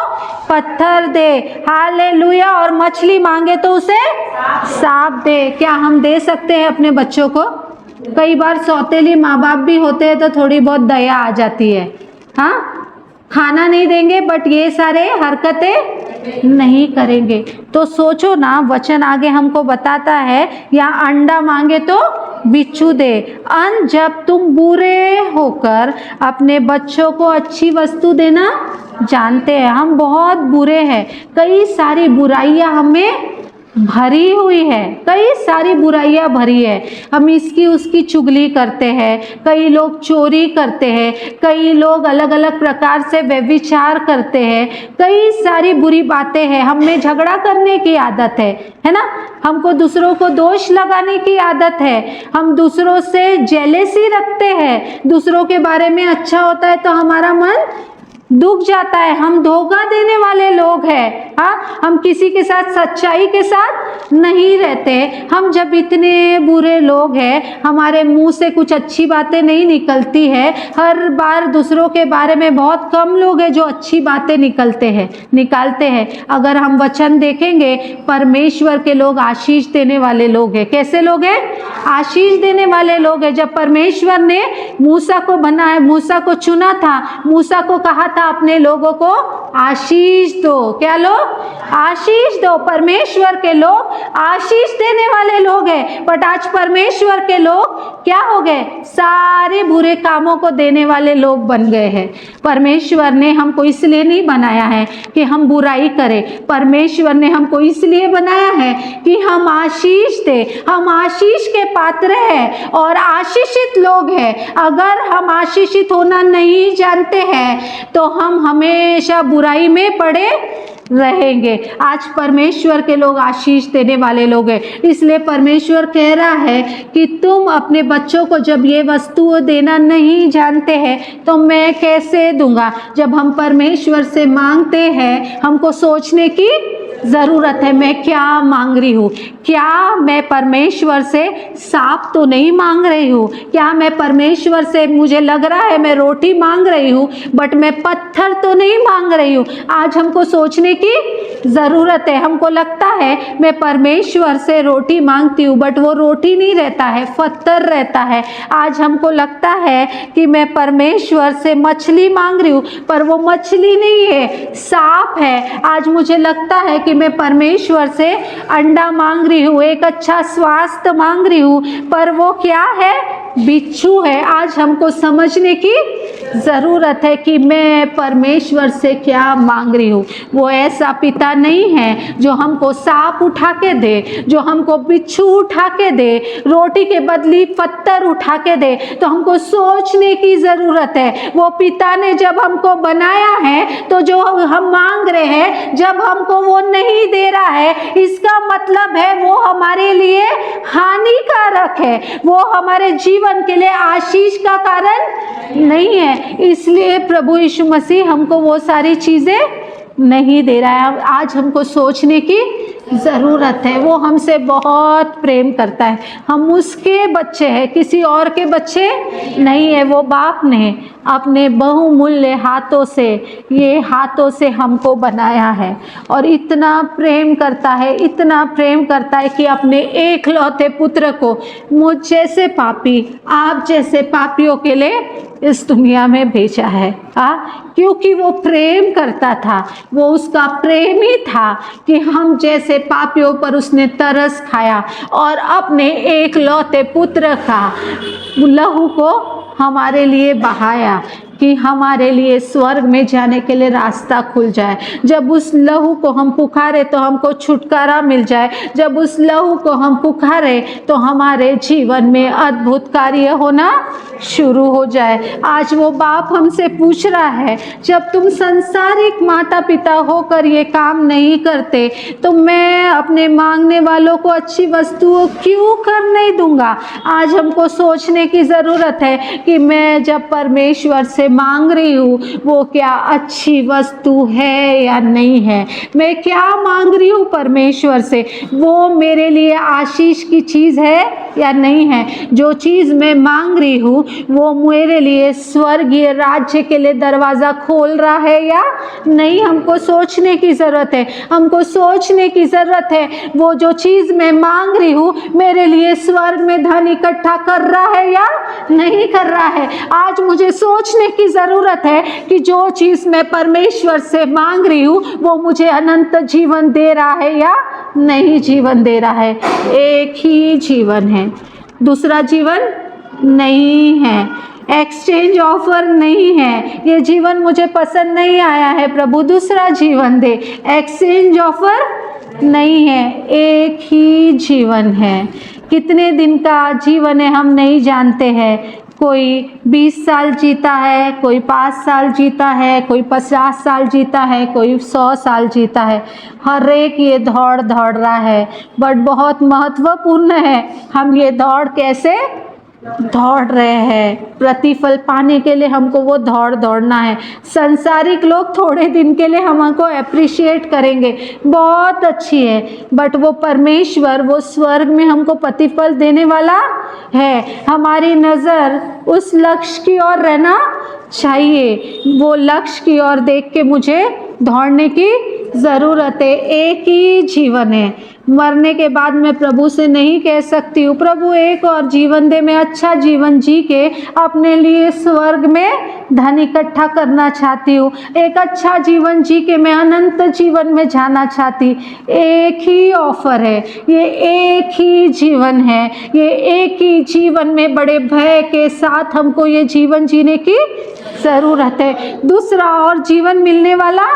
पत्थर दे। हालेलुया। और मछली मांगे तो उसे सांप दे। क्या हम दे सकते हैं अपने बच्चों को? कई बार सौतेली माँ बाप भी होते हैं तो थोड़ी बहुत दया आ जाती है। हाँ, खाना नहीं देंगे बट ये सारे हरकतें नहीं करेंगे। तो सोचो ना, वचन आगे हमको बताता है, या अंडा मांगे तो बिच्छू दे। जब तुम बुरे होकर अपने बच्चों को अच्छी वस्तु देना जानते हैं। हम बहुत बुरे हैं, कई सारी बुराइयां हमें भरी हुई है, कई सारी बुराइयां भरी है। हम इसकी उसकी चुगली करते हैं, कई लोग चोरी करते हैं, कई लोग अलग अलग प्रकार से व्यभिचार करते हैं, कई सारी बुरी बातें हैं। हम में झगड़ा करने की आदत है ना, हमको दूसरों को दोष लगाने की आदत है, हम दूसरों से जेलेसी रखते हैं, दूसरों के बारे में अच्छा होता है तो हमारा मन दुख जाता है, हम धोखा देने वाले लोग हैं। हाँ, हम किसी के साथ सच्चाई के साथ नहीं रहते। हम जब इतने बुरे लोग हैं, हमारे मुंह से कुछ अच्छी बातें नहीं निकलती है। हर बार दूसरों के बारे में बहुत कम लोग हैं जो अच्छी बातें निकालते हैं। अगर हम वचन देखेंगे, परमेश्वर के लोग आशीष देने वाले लोग हैं। कैसे लोग हैं? आशीष देने वाले लोग हैं। जब परमेश्वर ने मूसा को बनाया, मूसा को चुना था, मूसा को कहा था अपने लोगों को आशीष दो। क्या लो? आशीष दो। परमेश्वर के लोग आशीष देने वाले लोग हैं, बट आज परमेश्वर के लोग क्या हो गए? सारे बुरे कामों को देने वाले लोग बन गए हैं। परमेश्वर ने हमको इसलिए नहीं बनाया है कि हम बुराई करें, परमेश्वर ने हमको इसलिए बनाया है कि हम आशीष दें। हम आशीष के पात्र हैं और आशीषित लोग हैं। अगर हम आशीषित होना नहीं जानते हैं तो हम हमेशा बुराई में पड़े रहेंगे। आज परमेश्वर के लोग आशीष देने वाले लोग हैं, इसलिए परमेश्वर कह रहा है कि तुम अपने बच्चों को जब ये वस्तु देना नहीं जानते हैं तो मैं कैसे दूंगा। जब हम परमेश्वर से मांगते हैं, हमको सोचने की ज़रूरत है, मैं क्या मांग रही हूँ। क्या मैं परमेश्वर से सांप तो नहीं मांग रही हूँ? क्या मैं परमेश्वर से, मुझे लग रहा है मैं रोटी मांग रही हूँ बट मैं पत्थर तो नहीं मांग रही हूँ। आज हमको सोचने की ज़रूरत है। हमको लगता है मैं परमेश्वर से रोटी मांगती हूँ बट वो रोटी नहीं रहता है, पत्थर रहता है। आज हमको लगता है कि मैं परमेश्वर से मछली मांग रही हूँ पर वो मछली नहीं है, सांप है। आज मुझे लगता है कि मैं परमेश्वर से अंडा मांग रही हूँ, एक अच्छा स्वास्थ्य मांग रही हूँ, पर वो क्या है? बिच्छू है। आज हमको समझने की ज़रूरत है कि मैं परमेश्वर से क्या मांग रही हूँ। वो ऐसा पिता नहीं है जो हमको सांप उठा के दे, जो हमको बिच्छू उठा के दे, रोटी के बदली पत्थर उठा के दे। तो हमको सोचने की ज़रूरत है। वो पिता ने जब हमको बनाया है तो जो हम मांग रहे हैं, जब हमको वो नहीं दे रहा है, इसका मतलब है वो हमारे लिए हानिकारक है, वो हमारे जीवन के लिए आशीष का कारण नहीं है। इसलिए प्रभु यीशु मसीह हमको वो सारी चीज़ें नहीं दे रहा है। आज हमको सोचने की ज़रूरत है। वो हमसे बहुत प्रेम करता है, हम उसके बच्चे हैं, किसी और के बच्चे नहीं है। वो बाप ने अपने बहुमूल्य हाथों से, ये हाथों से हमको बनाया है और इतना प्रेम करता है, इतना प्रेम करता है कि अपने एकलौते पुत्र को मुझ जैसे पापी, आप जैसे पापियों के लिए इस दुनिया में भेजा है। क्योंकि वो प्रेम करता था, वो उसका प्रेम ही था कि हम जैसे पापियों पर उसने तरस खाया और अपने एकलौते पुत्र का लहू को हमारे लिए बहाया कि हमारे लिए स्वर्ग में जाने के लिए रास्ता खुल जाए। जब उस लहू को हम पुकारे तो हमको छुटकारा मिल जाए। जब उस लहू को हम पुकारे तो हमारे जीवन में अद्भुत कार्य होना शुरू हो जाए। आज वो बाप हमसे पूछ रहा है, जब तुम संसारिक माता पिता होकर ये काम नहीं करते तो मैं अपने मांगने वालों को अच्छी वस्तुओं क्यों करने दूंगा। आज हमको सोचने की ज़रूरत है कि मैं जब परमेश्वर से मांग रही हूँ वो क्या अच्छी वस्तु है या नहीं है। मैं क्या मांग रही हूँ परमेश्वर से, वो मेरे लिए आशीष की चीज़ है या नहीं है। जो चीज़ मैं मांग रही हूँ वो मेरे लिए स्वर्गीय राज्य के लिए दरवाज़ा खोल रहा है या नहीं। हमको सोचने की ज़रूरत है, हमको सोचने की ज़रूरत है। वो जो चीज़ मैं मांग रही हूँ मेरे लिए स्वर्ग में धन इकट्ठा कर रहा है या नहीं कर रहा है। आज मुझे सोचने की ज़रूरत है कि जो चीज़ मैं परमेश्वर से मांग रही हूँ वो मुझे अनंत जीवन दे रहा है या नहीं जीवन दे रहा है। एक ही जीवन है, दूसरा जीवन नहीं है। एक्सचेंज ऑफर नहीं है, ये जीवन मुझे पसंद नहीं आया है प्रभु दूसरा जीवन दे। एक्सचेंज ऑफर नहीं है, एक ही जीवन है। कितने दिन का जीवन है हम नहीं जानते हैं। कोई 20 साल जीता है, कोई 5 साल जीता है, कोई 50 साल जीता है, कोई 100 साल जीता है। हर एक ये दौड़ दौड़ रहा है, बट बहुत महत्वपूर्ण है हम ये दौड़ कैसे दौड़ रहे हैं। प्रतिफल पाने के लिए हमको वो दौड़ना है। संसारिक लोग थोड़े दिन के लिए हमको अप्रिशिएट करेंगे, बहुत अच्छी है, बट वो परमेश्वर वो स्वर्ग में हमको प्रतिफल देने वाला है। हमारी नज़र उस लक्ष्य की ओर रहना चाहिए। वो लक्ष्य की ओर देख के मुझे दौड़ने की ज़रूरत है। एक ही जीवन है। मरने के बाद मैं प्रभु से नहीं कह सकती हूँ प्रभु एक और जीवन दे, मैं अच्छा जीवन जी के अपने लिए स्वर्ग में धन इकट्ठा करना चाहती हूँ। एक अच्छा जीवन जी के मैं अनंत जीवन में जाना चाहती। एक ही ऑफर है, ये एक ही जीवन है। ये एक ही जीवन में बड़े भय के साथ हमको ये जीवन जीने की ज़रूरत है। दूसरा और जीवन मिलने वाला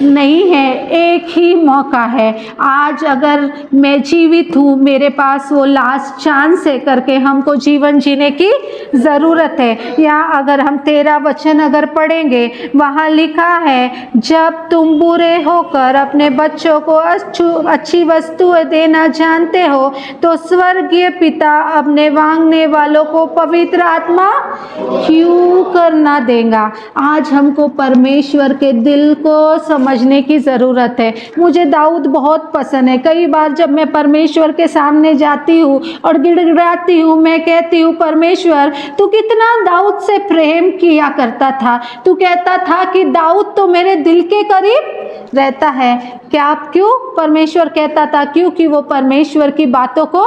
नहीं है। एक ही मौका है। आज अगर मैं जीवित हूँ, मेरे पास वो लास्ट चांस है करके हमको जीवन जीने की ज़रूरत है। या अगर हम 13 वचन अगर पढ़ेंगे, वहाँ लिखा है जब तुम बुरे होकर अपने बच्चों को अच्छी वस्तुएं देना जानते हो तो स्वर्गीय पिता अपने मांगने वालों को पवित्र आत्मा क्यों करना देगा। आज हमको परमेश्वर के दिल को समझने की ज़रूरत है। मुझे दाऊद बहुत पसंद है। कई बार जब मैं परमेश्वर के सामने जाती हूँ और गिड़गिड़ाती हूँ, मैं कहती हूँ परमेश्वर तू कितना दाऊद से प्रेम किया करता था। तू कहता था कि दाऊद तो मेरे दिल के करीब रहता है। क्या आप क्यों? परमेश्वर कहता था क्योंकि वो परमेश्वर की बातों को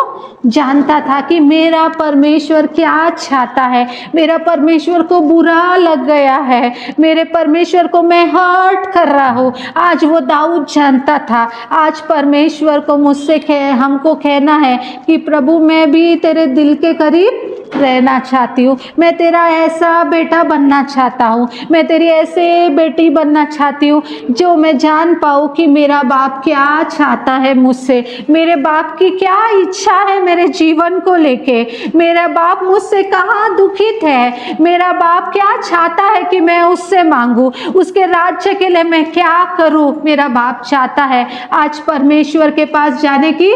जानता था कि मेरा परमेश्वर क्या चाहता है। मेरा परमेश्वर को बुरा लग गया है, मेरे परमेश्वर को मैं हर्ट कर रहा हूँ। आज वो दाऊद जानता था। आज परमेश्वर को मुझसे हमको कहना है कि प्रभु मैं भी तेरे दिल के करीब रहना चाहती हूँ। मैं तेरा ऐसा बेटा बनना चाहता हूँ, मैं तेरी ऐसे बेटी बनना चाहती हूँ जो मैं जान पाऊँ कि मेरा बाप क्या चाहता है मुझसे, मेरे बाप की क्या इच्छा है मेरे जीवन को लेके, मेरा बाप मुझसे कहाँ दुखित है, मेरा बाप क्या चाहता है कि मैं उससे मांगूँ, उसके राज्य के लिए मैं क्या करूँ। मेरा बाप चाहता है। आज परमेश्वर के पास जाने की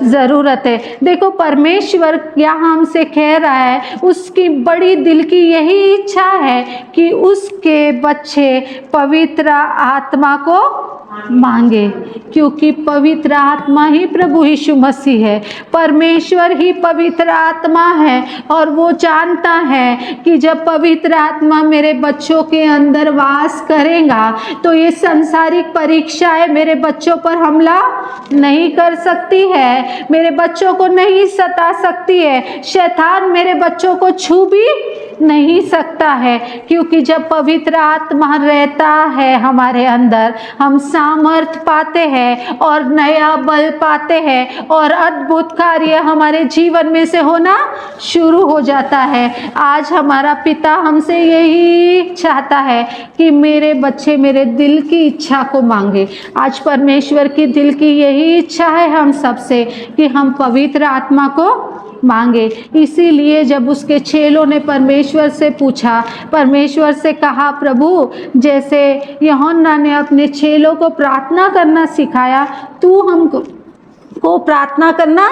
ज़रूरत है। देखो परमेश्वर यहाँ हमसे कह रहा है, उसकी बड़ी दिल की यही इच्छा है कि उसके बच्चे पवित्र आत्मा को मांगे, क्योंकि पवित्र आत्मा ही प्रभु यीशु मसीह है। परमेश्वर ही पवित्र आत्मा है और वो जानता है कि जब पवित्र आत्मा मेरे बच्चों के अंदर वास करेगा तो ये सांसारिक परीक्षाएं मेरे बच्चों पर हमला नहीं कर सकती है, मेरे बच्चों को नहीं सता सकती है, शैतान मेरे बच्चों को छू भी नहीं सकता है। क्योंकि जब पवित्र आत्मा रहता है हमारे अंदर, हम सामर्थ पाते हैं और नया बल पाते हैं और अद्भुत कार्य हमारे जीवन में से होना शुरू हो जाता है। आज हमारा पिता हमसे यही चाहता है कि मेरे बच्चे मेरे दिल की इच्छा को मांगे। आज परमेश्वर की दिल की यही इच्छा है हम सबसे कि हम पवित्र आत्मा को मांगे। इसीलिए जब उसके चेलों ने परमेश्वर से पूछा, परमेश्वर से कहा प्रभु जैसे यूहन्ना ने अपने चेलों को प्रार्थना करना सिखाया, तू हमको प्रार्थना करना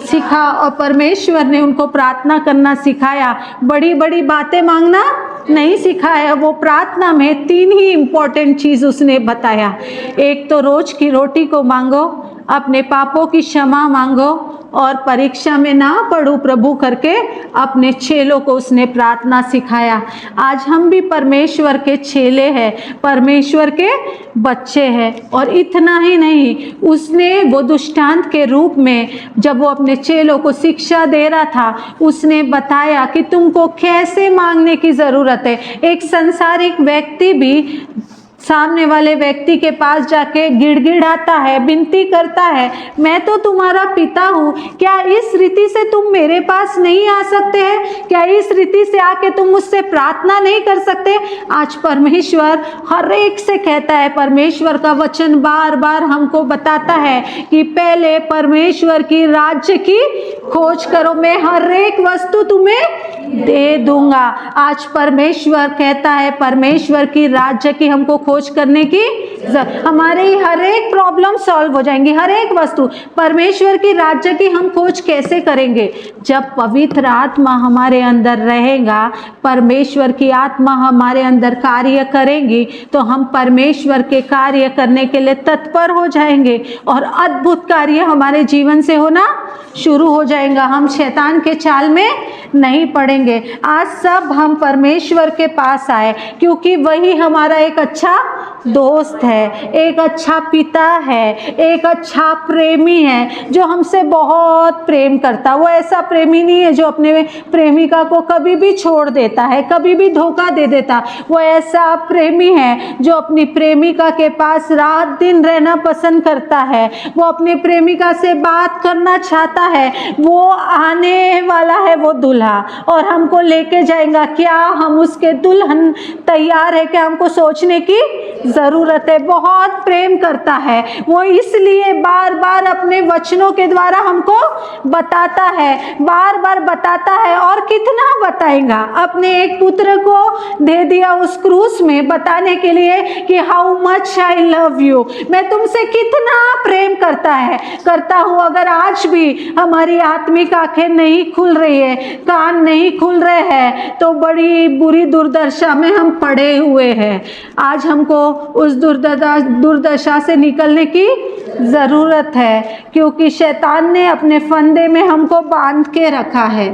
सिखा। और परमेश्वर ने उनको प्रार्थना करना सिखाया, बड़ी बड़ी बातें मांगना नहीं सिखाया। वो प्रार्थना में 3 ही इम्पोर्टेंट चीज़ उसने बताया। एक तो रोज की रोटी को मांगो, अपने पापों की क्षमा मांगो और परीक्षा में ना पड़ो प्रभु करके अपने चेलों को उसने प्रार्थना सिखाया। आज हम भी परमेश्वर के चेले हैं, परमेश्वर के बच्चे हैं। और इतना ही नहीं, उसने वो दृष्टांत के रूप में जब वो अपने चेलों को शिक्षा दे रहा था, उसने बताया कि तुमको कैसे मांगने की ज़रूरत है। एक संसारिक व्यक्ति भी सामने वाले व्यक्ति के पास जाके गिड़गिड़ाता है, विनती करता है, मैं तो तुम्हारा पिता हूँ, क्या इस रीति से तुम मेरे पास नहीं आ सकते हैं? क्या इस रीति से आके तुम मुझसे प्रार्थना नहीं कर सकते? आज परमेश्वर हर एक से कहता है, परमेश्वर का वचन बार बार हमको बताता है कि पहले परमेश्वर की राज्य की खोज करो, मैं हर एक वस्तु तुम्हें दे दूंगा। आज परमेश्वर कहता है, परमेश्वर की राज्य की हमको खोज करने की, हमारी हर एक प्रॉब्लम सॉल्व हो जाएंगी, हर एक वस्तु। परमेश्वर की राज्य की हम खोज कैसे करेंगे? जब पवित्र आत्मा हमारे अंदर रहेगा, परमेश्वर की आत्मा हमारे अंदर कार्य करेंगी, तो हम परमेश्वर के कार्य करने के लिए तत्पर हो जाएंगे और अद्भुत कार्य हमारे जीवन से होना शुरू हो जाएगा। हम शैतान के चाल में नहीं पड़ेंगे। आज सब हम परमेश्वर के पास आए क्योंकि वही हमारा एक अच्छा दोस्त है, एक अच्छा पिता है, एक अच्छा प्रेमी है जो हमसे बहुत प्रेम करता। वो ऐसा प्रेमी नहीं है जो अपने प्रेमिका को कभी भी छोड़ देता है, कभी भी धोखा दे देता। वो ऐसा प्रेमी है जो अपनी प्रेमिका के पास रात दिन रहना पसंद करता है। वो अपनी प्रेमिका से बात करना चाहता है। वो आने वाला है वो दूल्हा और हमको लेके जाएगा। क्या हम उसके दुल्हन तैयार है? क्या हमको सोचने की ज़रूरत है? बहुत प्रेम करता है वो, इसलिए बार बार अपने वचनों के द्वारा हमको बताता है, बार बार बताता है। और कितना बताएगा? अपने एक पुत्र को दे दिया उस क्रूस में बताने के लिए कि how much I love you, मैं तुमसे कितना प्रेम करता हूँ। अगर आज भी हमारी आत्मिक आंखें नहीं खुल रही है, कान नहीं खुल रहे हैं, तो बड़ी बुरी दुर्दशा में हम पड़े हुए हैं। आज हमको उस दुर्दशा से निकलने की ज़रूरत है क्योंकि शैतान ने अपने फंदे में हमको बांध के रखा है।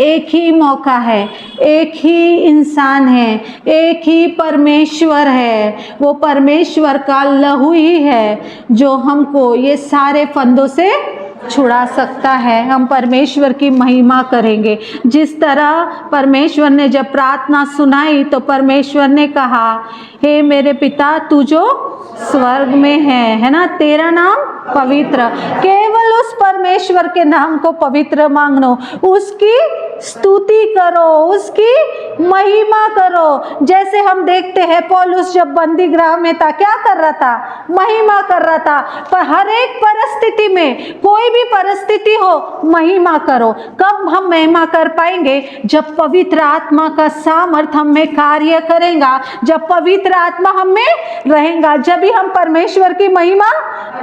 एक ही मौका है, एक ही इंसान है, एक ही परमेश्वर है। वो परमेश्वर का लहू ही है जो हमको ये सारे फंदों से छुड़ा सकता है। हम परमेश्वर की महिमा करेंगे। जिस तरह परमेश्वर ने जब प्रार्थना सुनाई तो परमेश्वर ने कहा, हे मेरे पिता तू जो स्वर्ग में है ना, तेरा नाम पवित्र। केवल उस परमेश्वर के नाम को पवित्र मांगो, उसकी स्तुति करो, उसकी महिमा करो। जैसे हम देखते हैं पौलुस जब बंदी गृह में था, क्या कर रहा था? महिमा कर रहा था। पर हर एक परिस्थिति में, कोई भी परिस्थिति हो, महिमा करो। कब हम महिमा कर पाएंगे? जब पवित्र आत्मा का सामर्थ हम में कार्य करेगा, जब पवित्र आत्मा हम में रहेगा, जब भी हम परमेश्वर की महिमा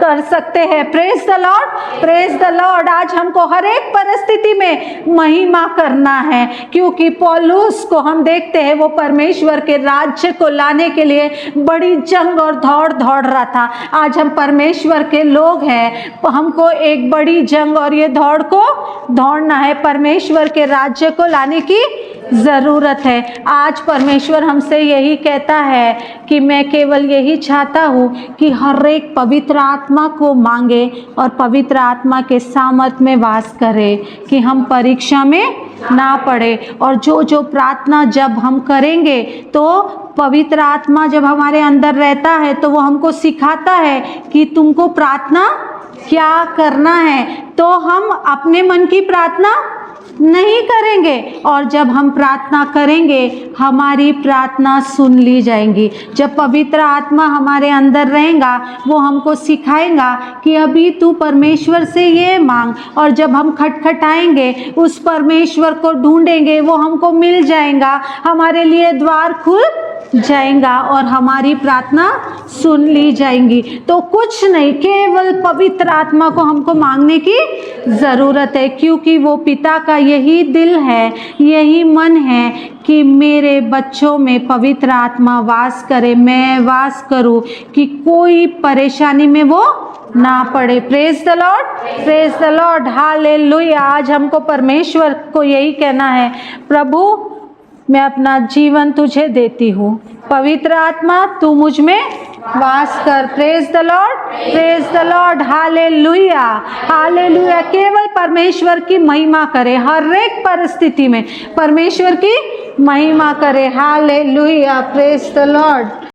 कर सकते हैं। Praise the Lord, praise the Lord. आज हमको हर एक परिस्थिति में महिमा करना है क्योंकि पौलुस को हम देखते हैं वो परमेश्वर के राज्य को लाने के लिए बड़ी जंग और दौड़ रहा था। आज हम परमेश्वर के लोग हैं, हमको एक बड़ी जंग और ये दौड़ को दौड़ना है। परमेश्वर के राज्य को लाने की ज़रूरत है। आज परमेश्वर हमसे यही कहता है कि मैं केवल यही चाहता हूँ कि हर एक पवित्र आत्मा को मांगे और पवित्र आत्मा के सामर्थ में वास करे कि हम परीक्षा में ना पड़े। और जो प्रार्थना जब हम करेंगे तो पवित्र आत्मा जब हमारे अंदर रहता है तो वो हमको सिखाता है कि तुमको प्रार्थना क्या करना है। तो हम अपने मन की प्रार्थना नहीं करेंगे और जब हम प्रार्थना करेंगे हमारी प्रार्थना सुन ली जाएंगी। जब पवित्र आत्मा हमारे अंदर रहेगा वो हमको सिखाएगा कि अभी तू परमेश्वर से ये मांग, और जब हम खटखटाएंगे उस परमेश्वर को ढूंढेंगे वो हमको मिल जाएगा, हमारे लिए द्वार खुल जाएगा और हमारी प्रार्थना सुन ली जाएंगी। तो कुछ नहीं, केवल पवित्र आत्मा को हमको मांगने की ज़रूरत है क्योंकि वो पिता का यही दिल है, यही मन है कि मेरे बच्चों में पवित्र आत्मा वास करे, मैं वास करूं, कि कोई परेशानी में वो ना पड़े। Praise the Lord, praise the Lord, hallelujah. आज हमको परमेश्वर को यही कहना है, प्रभु मैं अपना जीवन तुझे देती हूँ, पवित्र आत्मा तू मुझ में वास कर। Praise the Lord, praise the Lord, hallelujah, hallelujah. केवल परमेश्वर की महिमा करे, हर एक परिस्थिति में परमेश्वर की महिमा करे। Hallelujah, praise the Lord.